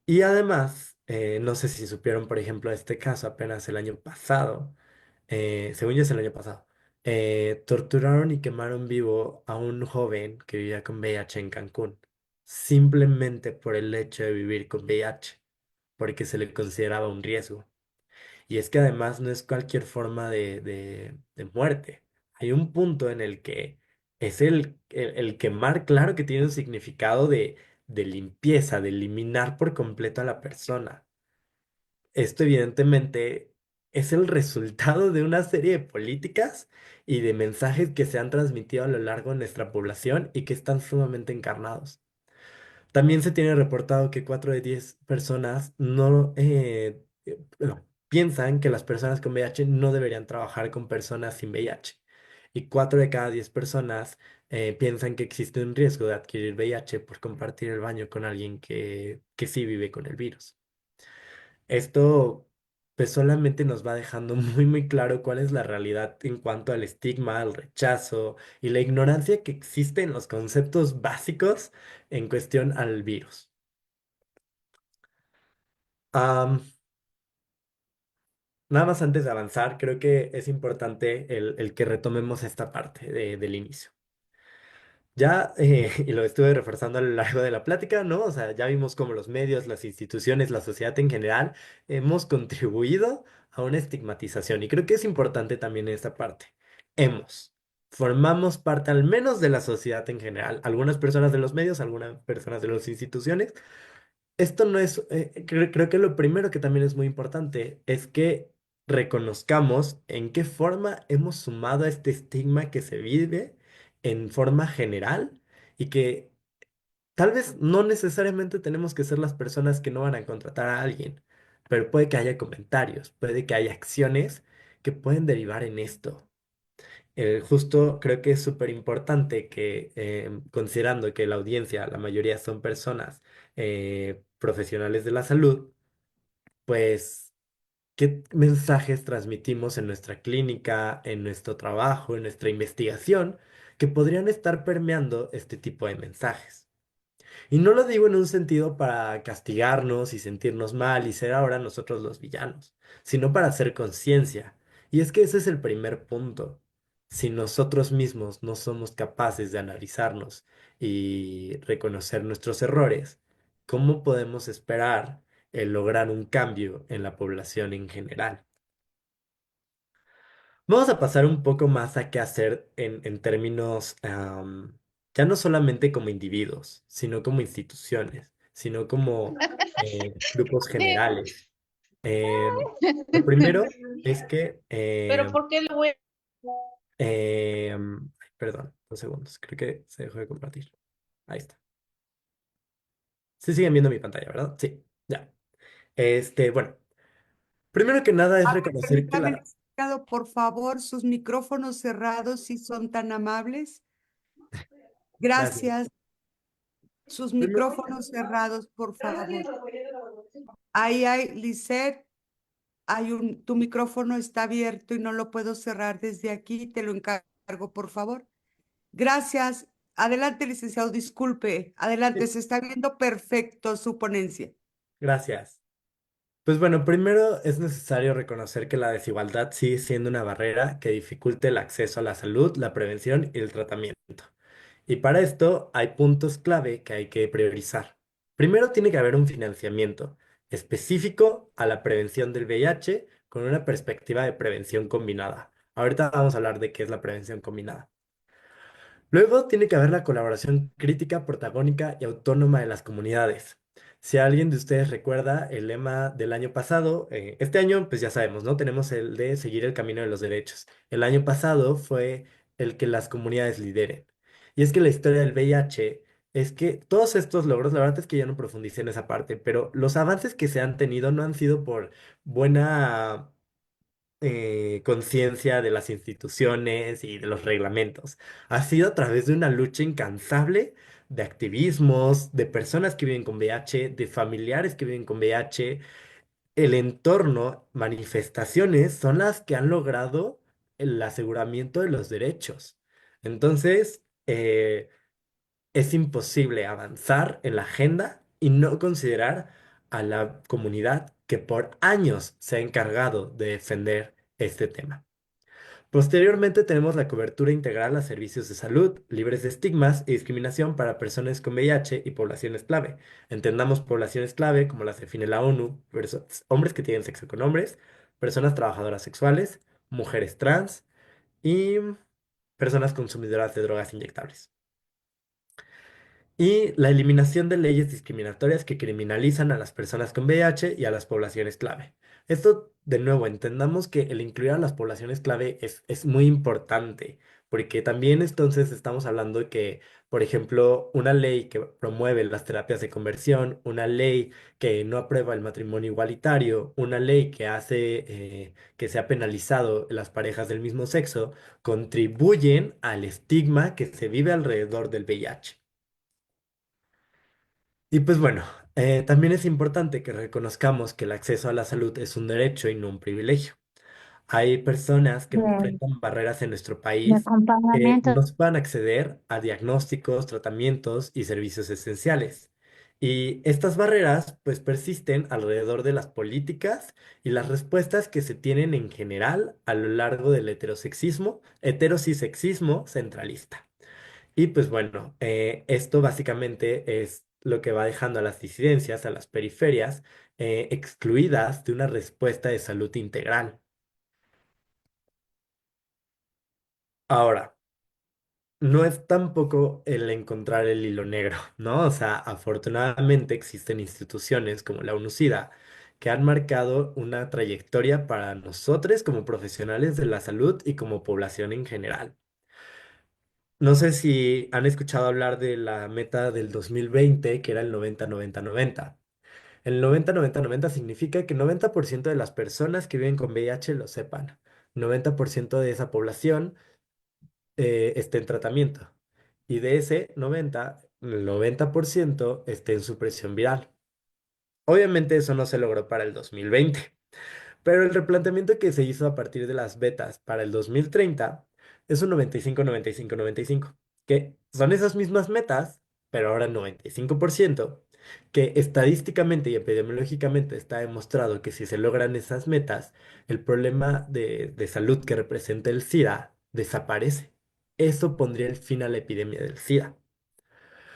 Y además, no sé si supieron, por ejemplo, este caso apenas el año pasado, según yo es el año pasado, torturaron y quemaron vivo a un joven que vivía con VIH en Cancún, simplemente por el hecho de vivir con VIH, porque se le consideraba un riesgo. Y es que además no es cualquier forma de muerte. Hay un punto en el que es el quemar, claro que tiene un significado de limpieza, de eliminar por completo a la persona. Esto evidentemente es el resultado de una serie de políticas y de mensajes que se han transmitido a lo largo de nuestra población y que están sumamente encarnados. También se tiene reportado que 4 de 10 personas bueno, piensan que las personas con VIH no deberían trabajar con personas sin VIH. y 4 de cada 10 personas piensan que existe un riesgo de adquirir VIH por compartir el baño con alguien que sí vive con el virus. Esto pues solamente nos va dejando muy claro cuál es la realidad en cuanto al estigma, al rechazo y la ignorancia que existe en los conceptos básicos en cuestión al virus. Am, Nada más antes de avanzar, creo que es importante el que retomemos esta parte del inicio. Ya, y lo estuve reforzando a lo largo de la plática, ¿no? O sea, ya vimos cómo los medios, las instituciones, la sociedad en general hemos contribuido a una estigmatización y creo que es importante también esta parte. Hemos, formamos parte al menos de la sociedad en general, algunas personas de los medios, algunas personas de las instituciones. Esto no es, creo que lo primero que también es muy importante es que reconozcamos en qué forma hemos sumado a este estigma que se vive en forma general y que tal vez no necesariamente tenemos que ser las personas que no van a contratar a alguien, pero puede que haya comentarios, puede que haya acciones que pueden derivar en esto. Justo creo que es súper importante que, considerando que la audiencia, la mayoría son personas profesionales de la salud, pues, ¿qué mensajes transmitimos en nuestra clínica, en nuestro trabajo, en nuestra investigación, que podrían estar permeando este tipo de mensajes? Y no lo digo en un sentido para castigarnos y sentirnos mal y ser ahora nosotros los villanos, sino para hacer conciencia. Y es que ese es el primer punto. Si nosotros mismos no somos capaces de analizarnos y reconocer nuestros errores, ¿cómo podemos esperar el lograr un cambio en la población en general? Vamos a pasar un poco más a qué hacer en términos, ya no solamente como individuos, sino como instituciones, sino como grupos generales. Lo primero es que, Pero ¿por qué lo voy? perdón, 2 segundos, creo que se dejó de compartir. Ahí está. Sí siguen viendo mi pantalla, ¿verdad? Sí, ya. Bueno, primero que nada es reconocer que Permítame, la... licenciado, por favor, sus micrófonos cerrados, si son tan amables. Gracias. Gracias. Sus Primero, micrófonos cerrados, por favor. Ahí hay, Lisette, tu micrófono está abierto y no lo puedo cerrar desde aquí. Te lo encargo, por favor. Gracias. Adelante, licenciado. Disculpe. Adelante. sí, Se está viendo perfecto su ponencia. gracias. Pues bueno, primero es necesario reconocer que la desigualdad sigue siendo una barrera que dificulta el acceso a la salud, la prevención y el tratamiento. Y para esto hay puntos clave que hay que priorizar. Primero tiene que haber un financiamiento específico a la prevención del VIH con una perspectiva de prevención combinada. Ahorita vamos a hablar de qué es la prevención combinada. Luego tiene que haber la colaboración crítica, protagónica y autónoma de las comunidades. Si alguien de ustedes recuerda el lema del año pasado, este año pues ya sabemos, ¿no? Tenemos el de seguir el camino de los derechos. El año pasado fue el que las comunidades lideren. Y es que la historia del VIH es que todos estos logros, la verdad es que ya no profundicé en esa parte, pero los avances que se han tenido no han sido por buena conciencia de las instituciones y de los reglamentos. Ha sido a través de una lucha incansable de activismos, de personas que viven con VIH, de familiares que viven con VIH. El entorno, manifestaciones son las que han logrado el aseguramiento de los derechos. Entonces, es imposible avanzar en la agenda y no considerar a la comunidad que por años se ha encargado de defender este tema. Posteriormente tenemos la cobertura integral a servicios de salud, libres de estigmas y discriminación para personas con VIH y poblaciones clave. Entendamos poblaciones clave como las define la ONU: hombres que tienen sexo con hombres, personas trabajadoras sexuales, mujeres trans y personas consumidoras de drogas inyectables. Y la eliminación de leyes discriminatorias que criminalizan a las personas con VIH y a las poblaciones clave. Esto, de nuevo, entendamos que el incluir a las poblaciones clave es muy importante, porque también entonces estamos hablando de que, por ejemplo, una ley que promueve las terapias de conversión, una ley que no aprueba el matrimonio igualitario, una ley que hace que sea penalizado las parejas del mismo sexo, contribuyen al estigma que se vive alrededor del VIH. Y pues bueno, también es importante que reconozcamos que el acceso a la salud es un derecho y no un privilegio. Hay personas que de, enfrentan barreras en nuestro de país que acompañamiento. no puedan acceder a diagnósticos, tratamientos y servicios esenciales. Y estas barreras pues persisten alrededor de las políticas y las respuestas que se tienen en general a lo largo del heterocisexismo centralista. Y pues bueno, esto básicamente es lo que va dejando a las disidencias, a las periferias, excluidas de una respuesta de salud integral. Ahora, no es tampoco el encontrar el hilo negro, ¿no? O sea, afortunadamente existen instituciones como la UNUCIDA que han marcado una trayectoria para nosotros como profesionales de la salud y como población en general. No sé si han escuchado hablar de la meta del 2020, que era el 90-90-90. El 90-90-90 significa que 90% de las personas que viven con VIH lo sepan. 90% de esa población esté en tratamiento. Y de ese 90, el 90% esté en supresión viral. Obviamente eso no se logró para el 2020. Pero el replanteamiento que se hizo a partir de las betas para el 2030 es un 95-95-95, que son esas mismas metas, pero ahora 95%, que estadísticamente y epidemiológicamente está demostrado que si se logran esas metas, el problema de salud que representa el SIDA desaparece. Eso pondría el fin a la epidemia del SIDA.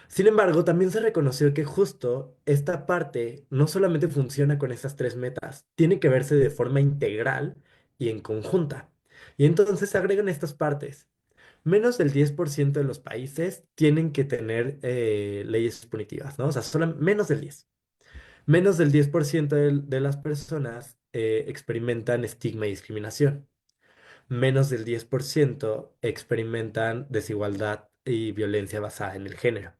Sin embargo, también se reconoció que justo esta parte no solamente funciona con esas tres metas, tiene que verse de forma integral y en conjunta. Y entonces se agregan estas partes. Menos del 10% de los países tienen que tener leyes punitivas, ¿no? O sea, solo menos del 10. Menos del 10% de las personas experimentan estigma y discriminación. Menos del 10% experimentan desigualdad y violencia basada en el género.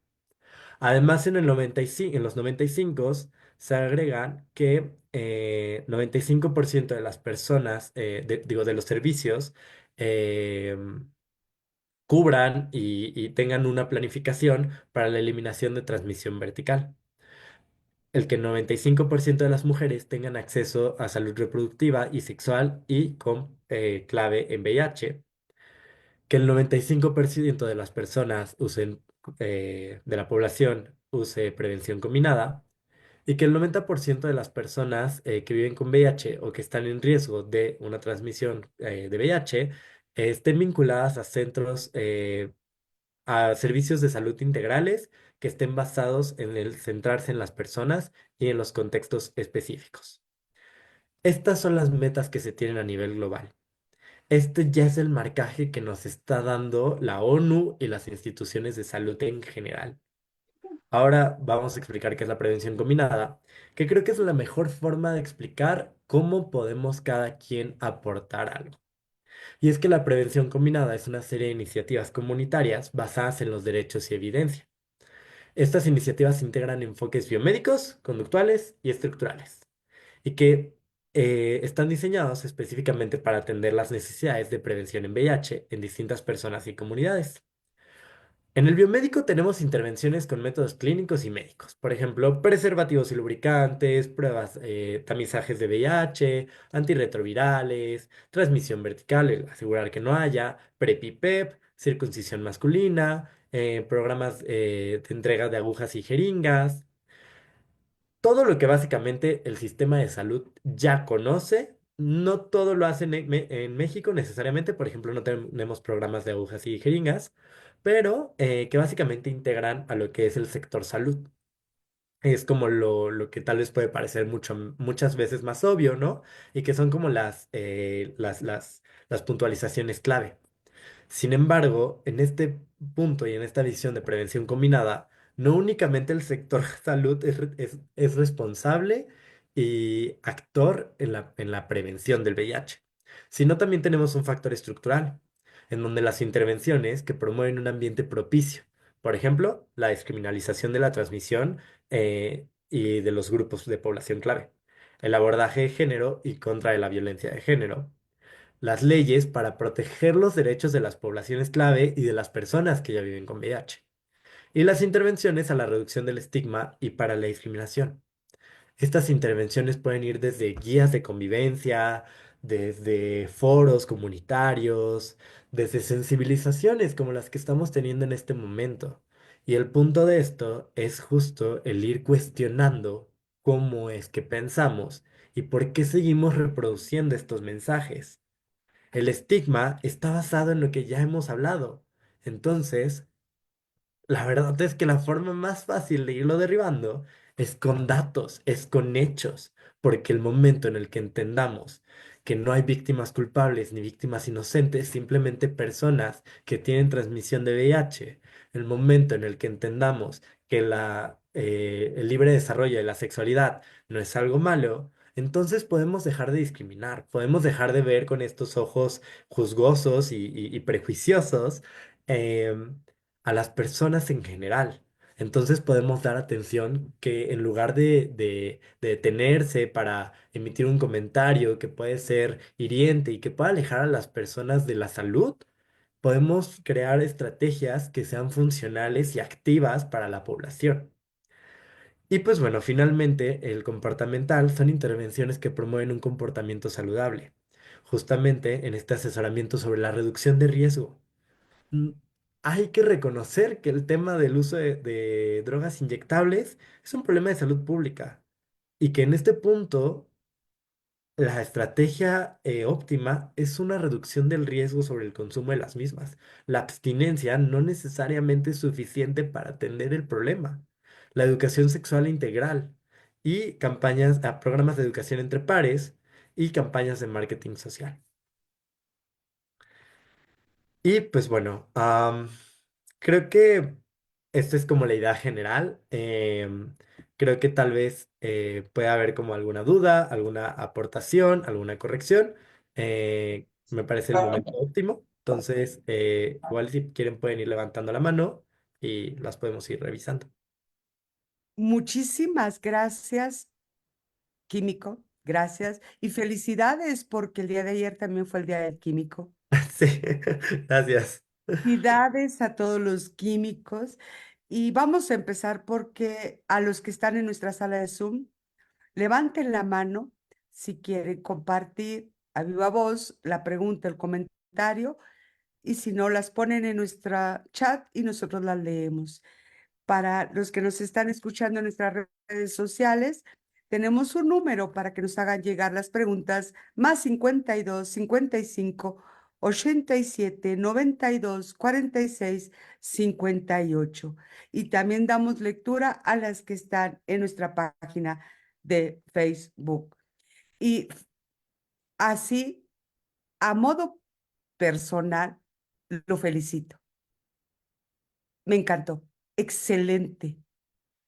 Además, en los 95 se agregan que 95% de las personas, digo, de los servicios, eh, cubran y tengan una planificación para la eliminación de transmisión vertical. El que 95% de las mujeres tengan acceso a salud reproductiva y sexual y con clave en VIH, que el 95% de las personas de la población use prevención combinada y que el 90% de las personas que viven con VIH o que están en riesgo de una transmisión de VIH estén vinculadas a a servicios de salud integrales que estén basados en el centrarse en las personas y en los contextos específicos. Estas son las metas que se tienen a nivel global. Este ya es el marcaje que nos está dando la ONU y las instituciones de salud en general. Ahora vamos a explicar qué es la prevención combinada, que creo que es la mejor forma de explicar cómo podemos cada quien aportar algo. Y es que la prevención combinada es una serie de iniciativas comunitarias basadas en los derechos y evidencia. Estas iniciativas integran enfoques biomédicos, conductuales y estructurales, y que están diseñados específicamente para atender las necesidades de prevención en VIH en distintas personas y comunidades. En el biomédico tenemos intervenciones con métodos clínicos y médicos, por ejemplo, preservativos y lubricantes, pruebas, tamizajes de VIH, antirretrovirales, transmisión vertical, el asegurar que no haya, PrEP y PEP, circuncisión masculina, programas de entrega de agujas y jeringas, todo lo que básicamente el sistema de salud ya conoce. No todo lo hacen en México necesariamente, por ejemplo, no tenemos programas de agujas y jeringas, pero que básicamente integran a lo que es el sector salud. Es como lo que tal vez puede parecer muchas veces más obvio, ¿no? Y que son como las puntualizaciones clave. Sin embargo, en este punto y en esta visión de prevención combinada, no únicamente el sector salud es responsable y actor en la prevención del VIH, sino también tenemos un factor estructural. en donde las intervenciones que promueven un ambiente propicio, por ejemplo, la descriminalización de la transmisión y de los grupos de población clave, el abordaje de género y contra de la violencia de género, las leyes para proteger los derechos de las poblaciones clave y de las personas que ya viven con VIH, y las intervenciones a la reducción del estigma y para la discriminación. Estas intervenciones pueden ir desde guías de convivencia, desde foros comunitarios, desde sensibilizaciones como las que estamos teniendo en este momento. Y el punto de esto es justo el ir cuestionando cómo es que pensamos y por qué seguimos reproduciendo estos mensajes. El estigma está basado en lo que ya hemos hablado. Entonces, la verdad es que la forma más fácil de irlo derribando es con datos, es con hechos, porque el momento en el que entendamos que no hay víctimas culpables ni víctimas inocentes, simplemente personas que tienen transmisión de VIH, el momento en el que entendamos que el libre desarrollo de la sexualidad no es algo malo, entonces podemos dejar de discriminar, podemos dejar de ver con estos ojos juzgosos y prejuiciosos. em, a las personas en general. Entonces podemos dar atención que en lugar de detenerse para emitir un comentario que puede ser hiriente y que pueda alejar a las personas de la salud, podemos crear estrategias que sean funcionales y activas para la población. Y pues bueno, finalmente el comportamental son intervenciones que promueven un comportamiento saludable, justamente en este asesoramiento sobre la reducción de riesgo. mm, Hay que reconocer que el tema del uso de drogas inyectables es un problema de salud pública y que en este punto la estrategia óptima es una reducción del riesgo sobre el consumo de las mismas. La abstinencia no necesariamente es suficiente para atender el problema. La educación sexual integral y programas de educación entre pares y campañas de marketing social. Y pues bueno, creo que esta es como la idea general. Creo que tal vez pueda haber como alguna duda, alguna aportación, alguna corrección. Me parece el momento óptimo. Entonces, igual si quieren pueden ir levantando la mano y las podemos ir revisando. Muchísimas gracias, químico. Gracias. Y felicidades porque el día de ayer también fue el día del químico. Sí, gracias. Felicidades a todos los químicos. Y vamos a empezar porque a los que están en nuestra sala de Zoom, levanten la mano si quieren compartir a viva voz la pregunta, el comentario, y si no, las ponen en nuestra chat y nosotros las leemos. Para los que nos están escuchando en nuestras redes sociales, tenemos un número para que nos hagan llegar las preguntas, más 52 55 87 92 46 58. Y también damos lectura a las que están en nuestra página de Facebook. Y así, a modo personal, lo felicito. Me encantó. Excelente.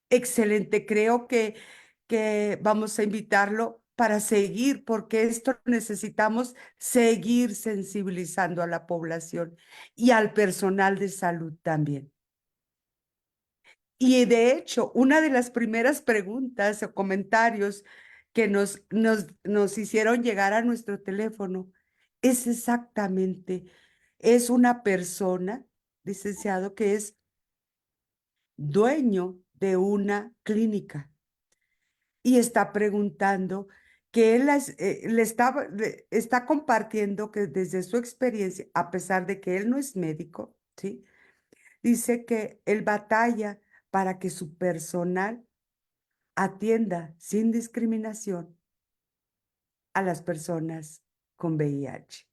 Excelente, creo que vamos a invitarlo para seguir, porque esto necesitamos seguir sensibilizando a la población y al personal de salud también. Y de hecho, una de las primeras preguntas o comentarios que nos hicieron llegar a nuestro teléfono es exactamente, es una persona, licenciado, que es dueño de una clínica y está preguntando que él le está compartiendo que desde su experiencia, a pesar de que él no es médico, ¿sí? Dice que él batalla para que su personal atienda sin discriminación a las personas con VIH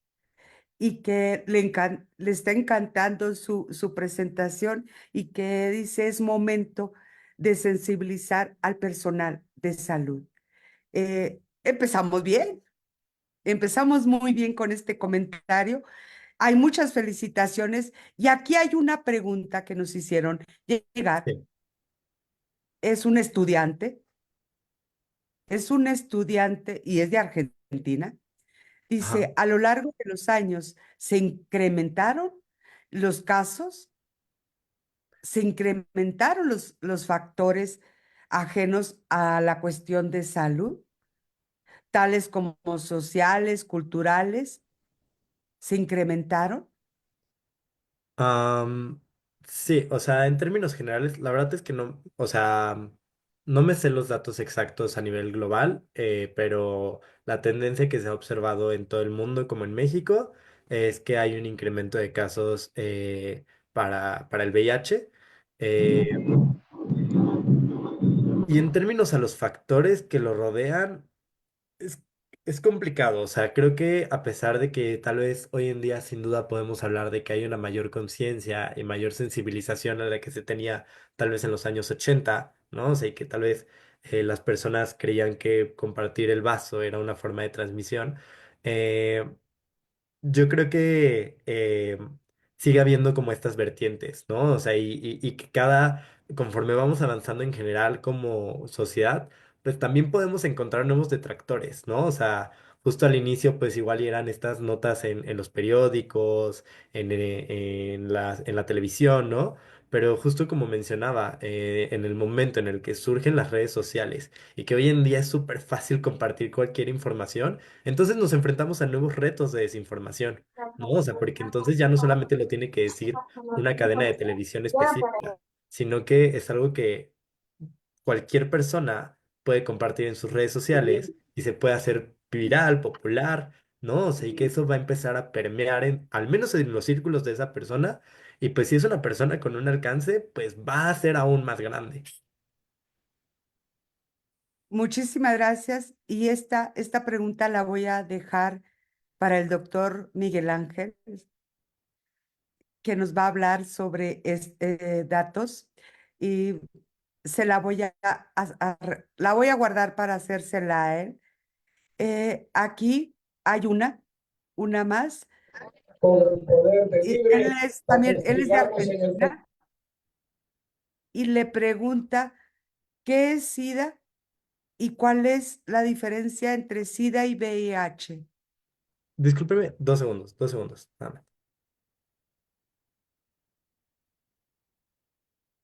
y que le está encantando su presentación y que dice es momento de sensibilizar al personal de salud. Empezamos bien, empezamos muy bien con este comentario. Hay muchas felicitaciones y aquí hay una pregunta que nos hicieron llegar. Sí. Es un estudiante, es un estudiante y es de Argentina. Ajá. Dice, a lo largo de los años se incrementaron los casos, se incrementaron los factores ajenos a la cuestión de salud, tales como sociales, culturales, se incrementaron. Am, sí, o sea, en términos generales, la verdad es que no, o sea, no me sé los datos exactos a nivel global, pero la tendencia que se ha observado en todo el mundo, como en México, es que hay un incremento de casos para el VIH. eh, y en términos a los factores que lo rodean, es, es complicado, o sea, creo que a pesar de que tal vez hoy en día sin duda podemos hablar de que hay una mayor conciencia y mayor sensibilización a la que se tenía tal vez en los años 80, ¿no? O sea, y que tal vez las personas creían que compartir el vaso era una forma de transmisión. eh, yo creo que sigue habiendo como estas vertientes, ¿no? O sea, y que conforme vamos avanzando en general como sociedad, pues también podemos encontrar nuevos detractores, ¿no? O sea, justo al inicio, pues igual y eran estas notas en los periódicos, en la televisión, ¿no? Pero justo como mencionaba, en el momento en el que surgen las redes sociales y que hoy en día es súper fácil compartir cualquier información, entonces nos enfrentamos a nuevos retos de desinformación, ¿no? O sea, porque entonces ya no solamente lo tiene que decir una cadena de televisión específica, sino que es algo que cualquier persona puede compartir en sus redes sociales y se puede hacer viral, popular, ¿no? O sea, y que eso va a empezar a permear al menos en los círculos de esa persona, y pues si es una persona con un alcance, pues va a ser aún más grande. Muchísimas gracias. Y esta pregunta la voy a dejar para el doctor Miguel Ángel, que nos va a hablar sobre datos y se la voy la voy a guardar para hacérsela a él. Aquí hay una más. Por el poder de Y él libre es a también, él es de testificarnos en el futuro. Argentina y le pregunta qué es SIDA y cuál es la diferencia entre SIDA y VIH. Discúlpeme, 2 segundos, 2 segundos, nada más.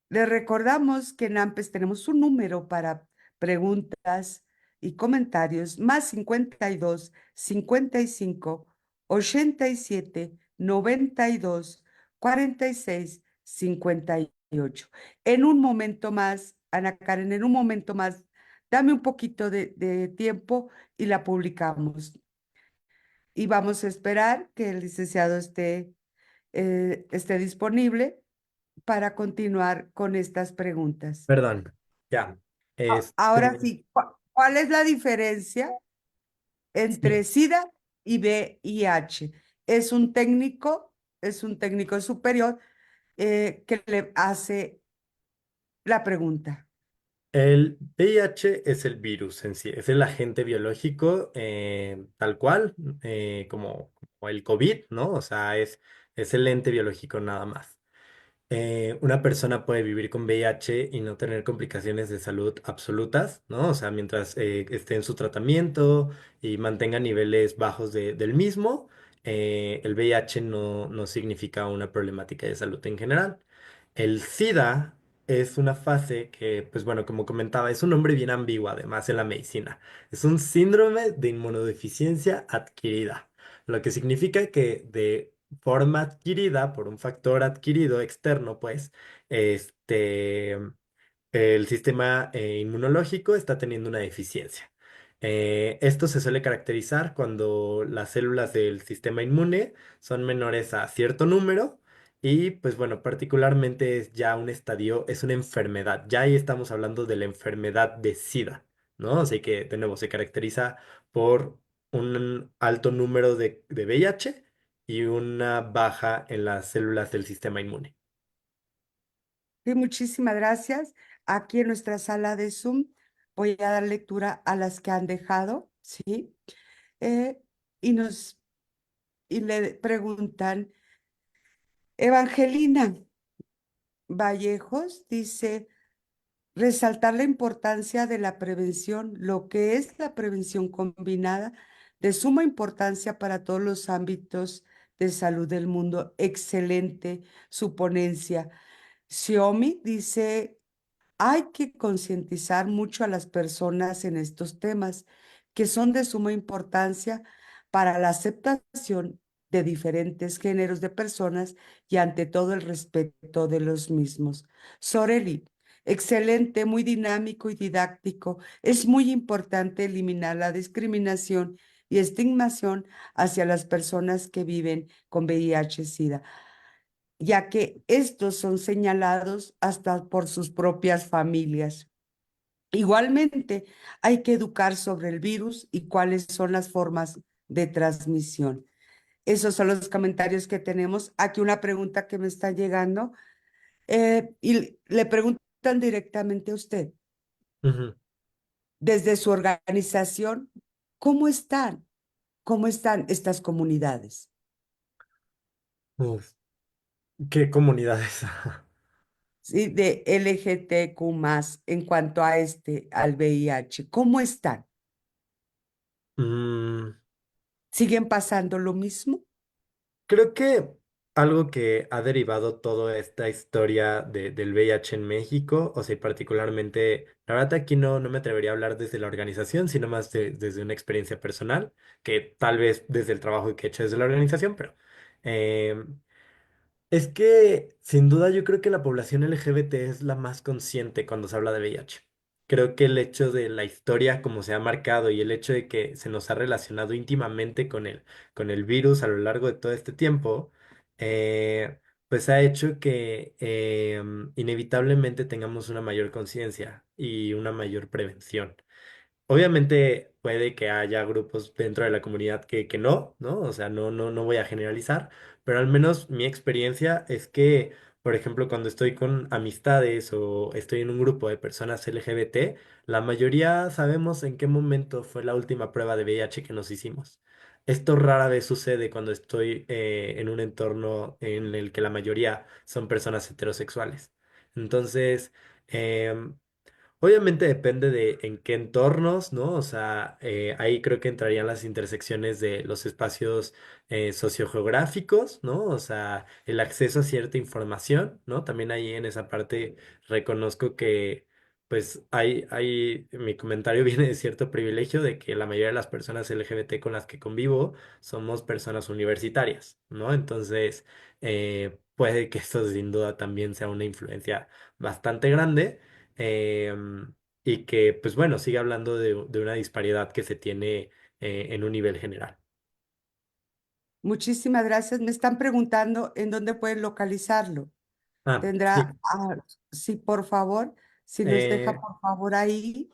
Le recordamos que en AMPES tenemos un número para preguntas y comentarios, más 52 57 92 46 58. En un momento más, Ana Karen, en un momento más, dame un poquito de tiempo y la publicamos. Y vamos a esperar que el licenciado esté disponible para continuar con estas preguntas. Perdón, ya. Ahora Este, sí, ¿cuál es la diferencia entre sí. SIDA y VIH? Es un técnico, es un técnico superior que le hace la pregunta. El VIH es el virus en sí, es el agente biológico tal cual, como el COVID, ¿no? O sea, es el ente biológico nada más. Una persona puede vivir con VIH y no tener complicaciones de salud absolutas, ¿no? O sea, mientras esté en su tratamiento y mantenga niveles bajos del mismo, el VIH no significa una problemática de salud en general. El SIDA es una fase que, pues bueno, como comentaba, es un nombre bien ambiguo además en la medicina. Es un síndrome de inmunodeficiencia adquirida, lo que significa que de forma adquirida por un factor adquirido externo, pues, este, el sistema inmunológico está teniendo una deficiencia. Esto se suele caracterizar cuando las células del sistema inmune son menores a cierto número y, pues bueno, particularmente es ya un estadio, es una enfermedad. Ya ahí estamos hablando de la enfermedad de SIDA, ¿no? Así que, de nuevo, se caracteriza por un alto número de VIH y una baja en las células del sistema inmune. Sí, muchísimas gracias. Aquí en nuestra sala de Zoom voy a dar lectura a las que han dejado, ¿sí? Eh, y y le preguntan, Evangelina Vallejos dice, resaltar la importancia de la prevención, lo que es la prevención combinada de suma importancia para todos los ámbitos de salud del mundo. Excelente su ponencia. Xiomi dice, hay que concientizar mucho a las personas en estos temas que son de suma importancia para la aceptación de diferentes géneros de personas y ante todo el respeto de los mismos. Soreli, excelente, muy dinámico y didáctico. Es muy importante eliminar la discriminación y estigmación hacia las personas que viven con VIH-Sida, ya que estos son señalados hasta por sus propias familias. Igualmente, hay que educar sobre el virus y cuáles son las formas de transmisión. Esos son los comentarios que tenemos. Aquí una pregunta que me está llegando y le preguntan directamente a usted, Ujú. desde su organización, ¿cómo están? ¿Cómo están estas comunidades? Uf, ¿qué comunidades? ¿Sí? De LGTQ más en cuanto a al VIH. ¿Cómo están? Mm, ¿Siguen pasando lo mismo? Creo que algo que ha derivado toda esta historia del VIH en México, o sea, y particularmente, la verdad aquí no me atrevería a hablar desde la organización, sino más desde una experiencia personal, que tal vez desde el trabajo que he hecho desde la organización, pero em, es que, sin duda, yo creo que la población LGBT es la más consciente cuando se habla de VIH. Creo que el hecho de la historia, como se ha marcado, y el hecho de que se nos ha relacionado íntimamente con el virus a lo largo de todo este tiempo, pues ha hecho que inevitablemente tengamos una mayor conciencia y una mayor prevención. Obviamente puede que haya grupos dentro de la comunidad que no, ¿no? O sea, no voy a generalizar, pero al menos mi experiencia es que, por ejemplo, cuando estoy con amistades o estoy en un grupo de personas LGBT, la mayoría sabemos en qué momento fue la última prueba de VIH que nos hicimos. Esto rara vez sucede cuando estoy en un entorno en el que la mayoría son personas heterosexuales. Entonces, em, obviamente depende de en qué entornos, ¿no? O sea, ahí creo que entrarían las intersecciones de los espacios sociogeográficos, ¿no? O sea, el acceso a cierta información, ¿no? También ahí en esa parte reconozco que, pues, mi comentario viene de cierto privilegio de que la mayoría de las personas LGBT con las que convivo somos personas universitarias, ¿no? Entonces, puede que esto sin duda también sea una influencia bastante grande y que, pues bueno, sigue hablando de una disparidad que se tiene en un nivel general. Muchísimas gracias. Me están preguntando en dónde pueden localizarlo. Ah, sí, Tendrá, sí, por favor, si nos deja, eh, por favor, ahí.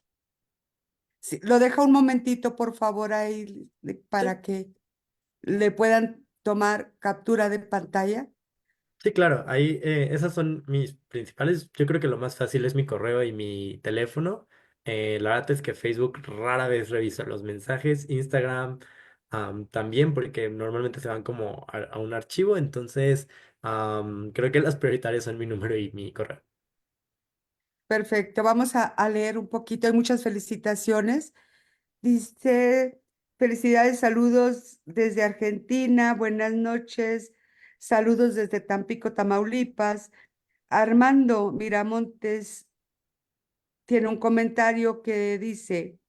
Sí, lo deja un momentito, por favor, ahí, sí, para que le puedan tomar captura de pantalla. sí, claro, ahí esas son mis principales. Yo creo que lo más fácil es mi correo y mi teléfono. La verdad es que Facebook rara vez revisa los mensajes, Instagram también, porque normalmente se van como a un archivo, entonces creo que las prioritarias son mi número y mi correo. Perfecto, vamos a leer un poquito. Hay muchas felicitaciones. Dice, felicidades, saludos desde Argentina, buenas noches, saludos desde Tampico, Tamaulipas. Armando Miramontes tiene un comentario que dice,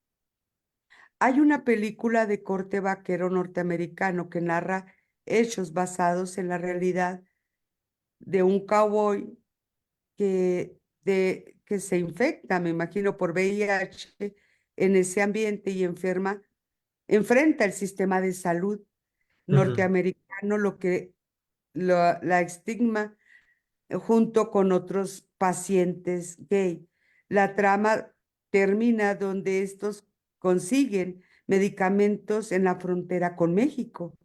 hay una película de corte vaquero norteamericano que narra hechos basados en la realidad de un cowboy que se infecta, me imagino, por VIH en ese ambiente y enfrenta el sistema de salud Ujú, norteamericano, la estigma junto con otros pacientes gay. La trama termina donde estos consiguen medicamentos en la frontera con México,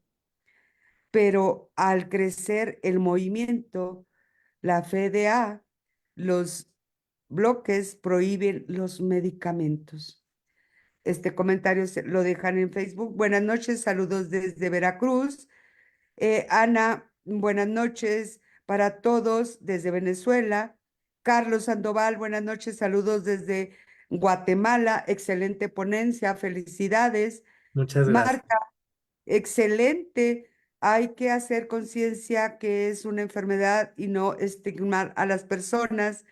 pero al crecer el movimiento, la FDA, los bloques prohíben los medicamentos. Este comentario lo dejan en Facebook. Buenas noches, saludos desde Veracruz. Ana, buenas noches para todos desde Venezuela. Carlos Sandoval, buenas noches, saludos desde Guatemala. Excelente ponencia, felicidades. Muchas gracias. Marta, excelente. Hay que hacer conciencia que es una enfermedad y no estigmar a las personas.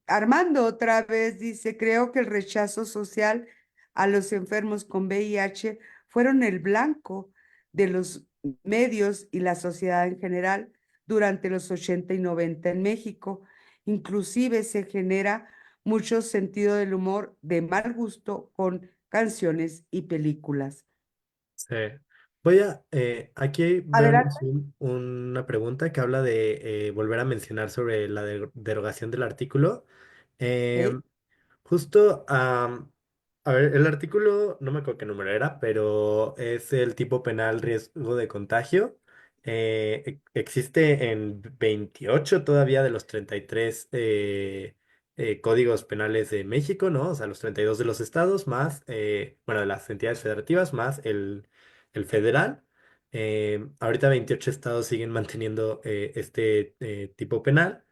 Armando otra vez dice, creo que el rechazo social a los enfermos con VIH fueron el blanco de los medios y la sociedad en general durante los 80 y 90 en México. Inclusive se genera mucho sentido del humor de mal gusto con canciones y películas. Sí. Aquí vemos Adelante. una pregunta que habla de volver a mencionar sobre la derogación del artículo. ¿Ok? Em, Justo, a ver, el artículo, no me acuerdo qué número era, pero es el tipo penal riesgo de contagio. Existe en 28 todavía de los 33 códigos penales de México, ¿no? O sea, los 32 de los estados, más, bueno, de las entidades federativas, más el federal. Ahorita 28 estados siguen manteniendo este tipo penal.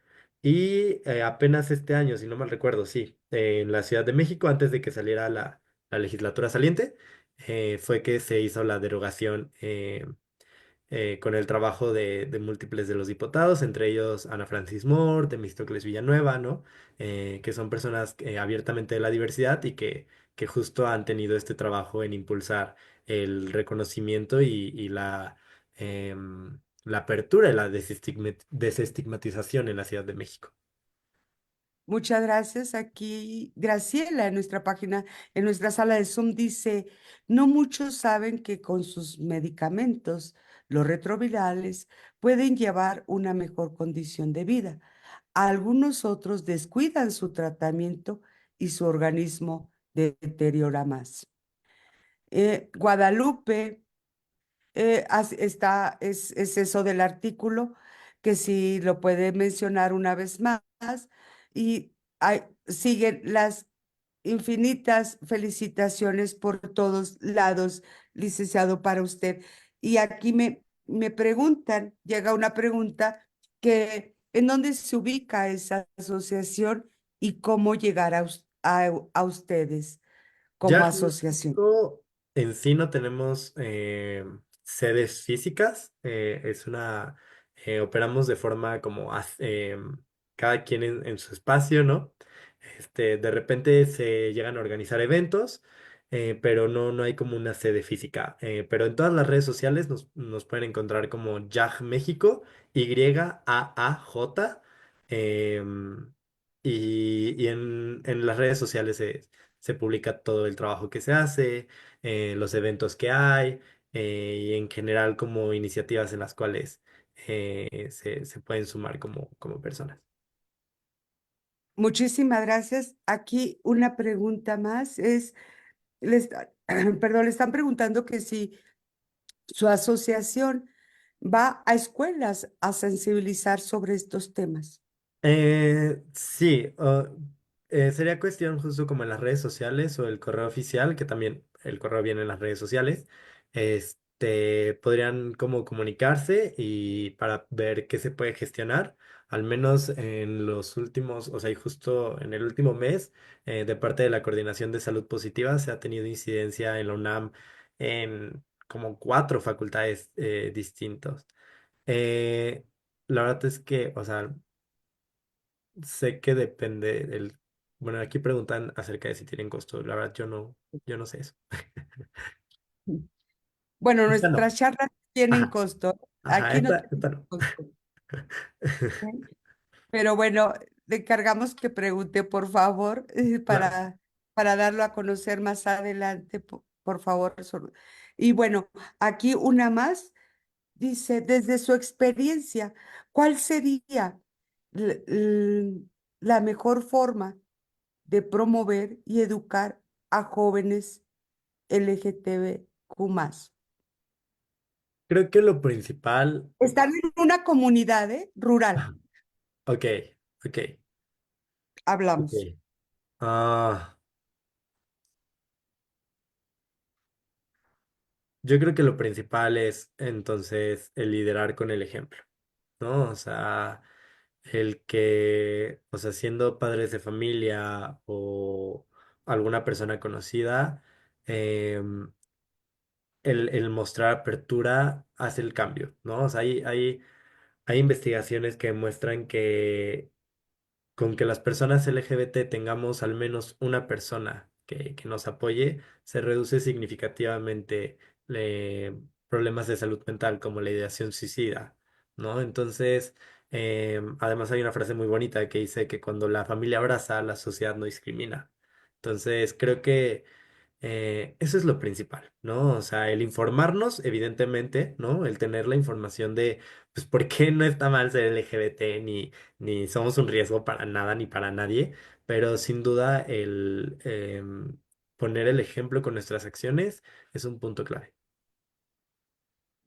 Y apenas este año, si no mal recuerdo, sí, en la Ciudad de México, antes de que saliera la legislatura saliente, fue que se hizo la derogación con el trabajo de múltiples de los diputados, entre ellos Ana Francis Moore, Temístocles Villanueva, ¿no? Que son personas abiertamente de la diversidad y que justo han tenido este trabajo en impulsar el reconocimiento y la apertura y la desestigmatización en la Ciudad de México. Muchas gracias. Aquí Graciela en nuestra página, en nuestra sala de Zoom dice, no muchos saben que con sus medicamentos, los retrovirales, pueden llevar una mejor condición de vida. Algunos otros descuidan su tratamiento y su organismo deteriora más. Guadalupe es eso del artículo, que si lo puede mencionar una vez más. Y siguen las infinitas felicitaciones por todos lados, licenciado, para usted. Y aquí me preguntan, llega una pregunta que ¿en dónde se ubica esa asociación y cómo llegar a ustedes como Ya asociación? México en sí no tenemos sedes físicas, operamos de forma como cada quien en su espacio, ¿no? De repente se llegan a organizar eventos, pero no hay como una sede física. Pero en todas las redes sociales nos pueden encontrar como YAJ México, YAAJ, em, y en las redes sociales se publica todo el trabajo que se hace, los eventos que hay, y en general como iniciativas en las cuales se pueden sumar como personas. Muchísimas gracias. Aquí una pregunta más es, perdón, le están preguntando que si su asociación va a escuelas a sensibilizar sobre estos temas. Sí, sería cuestión justo como en las redes sociales o el correo oficial, que también el correo viene en las redes sociales, podrían como comunicarse y para ver qué se puede gestionar, al menos en los últimos, o sea, y justo en el último mes, de parte de la Coordinación de Salud Positiva, se ha tenido incidencia en la UNAM en como 4 facultades distintos. Eh, la verdad es que, o sea, sé que depende del... Bueno, aquí preguntan acerca de si tienen costo. La verdad, yo no sé eso. Bueno, Esta no. nuestras charlas tienen Ajá, costo. ajá, Aquí no esta tienen no. costo. ¿Ok? Pero bueno, le encargamos que pregunte, por favor, Claro. para darlo a conocer más adelante, por favor. Y bueno, aquí una más. Dice, desde su experiencia, ¿cuál sería l- l- la mejor forma de promover y educar a jóvenes LGTBQ+? Creo que lo principal... Están en una comunidad, rural, Ajá, ok, ok, hablamos. ok. Ah, yo creo que lo principal es entonces el liderar con el ejemplo, ¿no? O sea, o sea, siendo padres de familia o alguna persona conocida, el mostrar apertura hace el cambio, ¿no? O sea, hay investigaciones que muestran que con que las personas LGBT tengamos al menos una persona que nos apoye, se reduce significativamente problemas de salud mental como la ideación suicida, ¿no? Entonces, además hay una frase muy bonita que dice que cuando la familia abraza, la sociedad no discrimina. Entonces, creo que eso es lo principal, ¿no? O sea, el informarnos, evidentemente, ¿no? El tener la información de, pues, por qué no está mal ser LGBT, ni somos un riesgo para nada ni para nadie, pero sin duda el poner el ejemplo con nuestras acciones es un punto clave.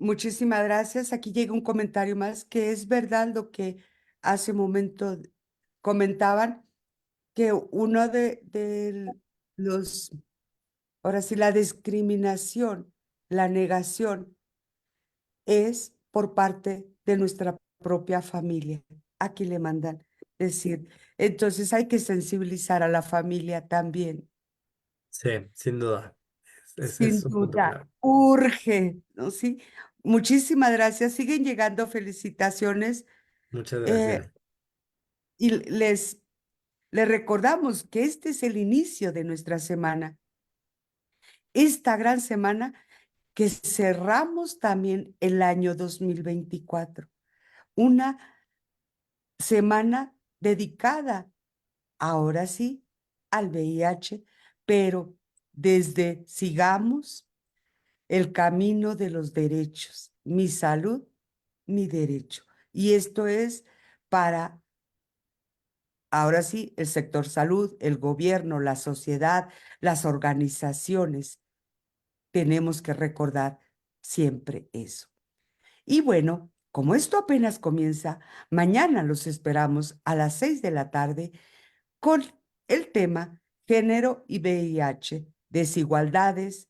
Muchísimas gracias. Aquí llega un comentario más, que es verdad lo que hace un momento comentaban, que uno de los, ahora sí, la discriminación, la negación es por parte de nuestra propia familia. Aquí le mandan decir. Entonces hay que sensibilizar a la familia también. Sí, sin duda. Es Sin un punto duda, clave. urge, ¿no? Sí. Muchísimas gracias. Siguen llegando felicitaciones, Muchas eh, gracias. y les recordamos que este es el inicio de nuestra semana, esta gran semana que cerramos también el año 2024, una semana dedicada, ahora sí, al VIH, pero desde sigamos el camino de los derechos, mi salud, mi derecho. Y esto es para, ahora sí, el sector salud, el gobierno, la sociedad, las organizaciones. Tenemos que recordar siempre eso. Y bueno, como esto apenas comienza, mañana los esperamos a las 6 de la tarde con el tema Género y VIH, desigualdades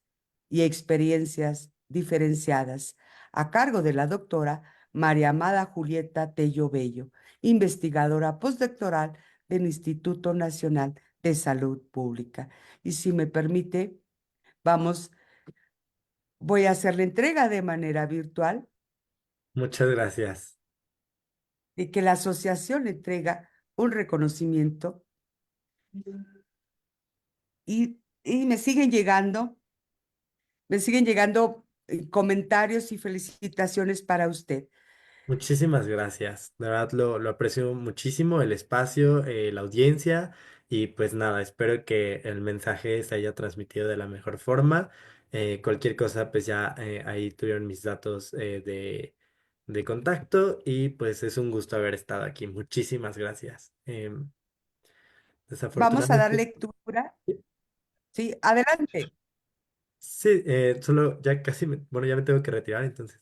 y experiencias diferenciadas, a cargo de la doctora María Amada Julieta Tello Bello, investigadora postdoctoral del Instituto Nacional de Salud Pública. Y si me permite, vamos, voy a hacer la entrega de manera virtual Muchas gracias. y que la asociación le entrega un reconocimiento, y me siguen llegando comentarios y felicitaciones para usted. Muchísimas gracias. De verdad lo aprecio muchísimo, el espacio, la audiencia y pues nada, espero que el mensaje se haya transmitido de la mejor forma. Cualquier cosa, pues ya ahí tuvieron mis datos de contacto y pues es un gusto haber estado aquí. Muchísimas gracias. Vamos a dar Desafortunadamente, lectura. Sí, adelante. sí, solo ya casi, bueno, ya me tengo que retirar, entonces.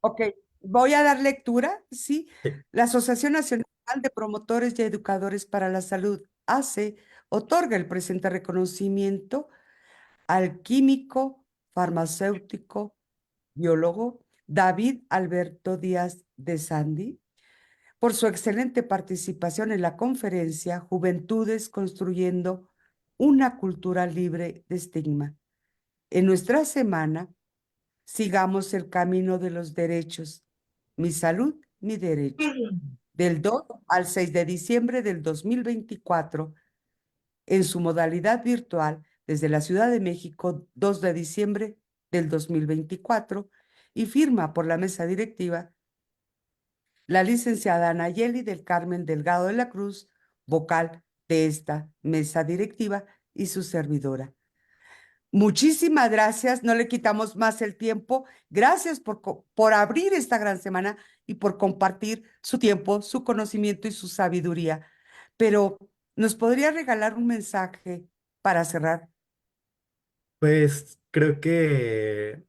Ok, voy a dar lectura. Sí, Sí. la Asociación Nacional de Promotores y Educadores para la Salud, ACE, otorga el presente reconocimiento al químico, farmacéutico, biólogo David Alberto Díaz de Sandy por su excelente participación en la conferencia Juventudes Construyendo una Cultura Libre de Estigma. En nuestra semana, sigamos el camino de los derechos. Mi salud, mi derecho. Del 2 al 6 de diciembre del 2024, en su modalidad virtual, desde la Ciudad de México, 2 de diciembre del 2024, y firma por la mesa directiva la licenciada Nayeli del Carmen Delgado de la Cruz, vocal de esta mesa directiva, y su servidora. Muchísimas gracias, no le quitamos más el tiempo. Gracias por abrir esta gran semana y por compartir su tiempo, su conocimiento y su sabiduría. Pero, ¿nos podría regalar un mensaje para cerrar? Pues creo que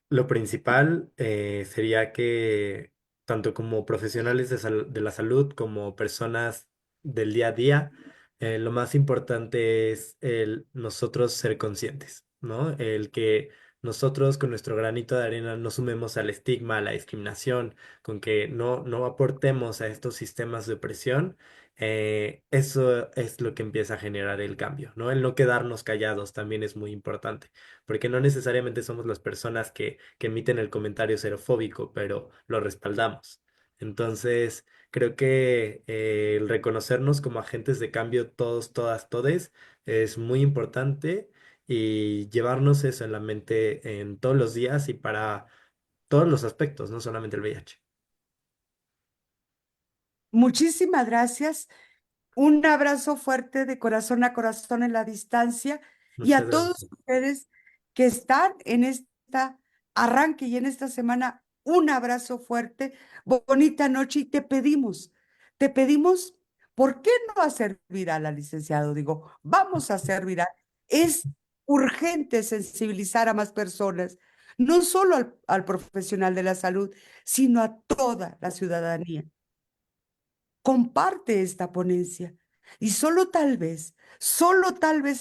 lo principal sería que tanto como profesionales de la salud como personas del día a día, lo más importante es el nosotros ser conscientes, ¿no? El que nosotros con nuestro granito de arena no sumemos al estigma, a la discriminación, con que no aportemos a estos sistemas de opresión, eso es lo que empieza a generar el cambio, ¿no? El no quedarnos callados también es muy importante, porque no necesariamente somos las personas que emiten el comentario xerofóbico, pero lo respaldamos. Entonces, creo que el reconocernos como agentes de cambio todos, todas, todes es muy importante y llevarnos eso en la mente en todos los días y para todos los aspectos, no solamente el VIH. Muchísimas gracias. Un abrazo fuerte de corazón a corazón en la distancia y Muchas a todos gracias. ustedes que están en esta arranque y en esta semana, un abrazo fuerte, bonita noche y te pedimos, ¿por qué no hacer viral al licenciado? Digo, vamos a hacer viral. Es urgente sensibilizar a más personas, no solo al profesional de la salud, sino a toda la ciudadanía. Comparte esta ponencia y solo tal vez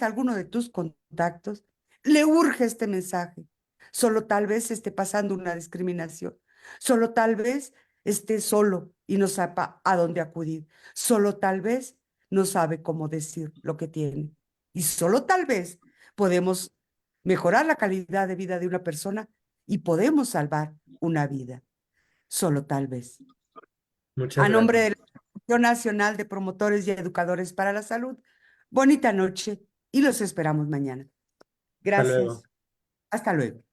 alguno de tus contactos le urge este mensaje. Solo tal vez esté pasando una discriminación. Solo tal vez esté solo y no sepa a dónde acudir. Solo tal vez no sabe cómo decir lo que tiene. Y solo tal vez podemos mejorar la calidad de vida de una persona y podemos salvar una vida. Solo tal vez. Muchas A nombre gracias. de la Asociación Nacional de Promotores y Educadores para la Salud, bonita noche y los esperamos mañana. Hasta luego. Gracias. Hasta luego.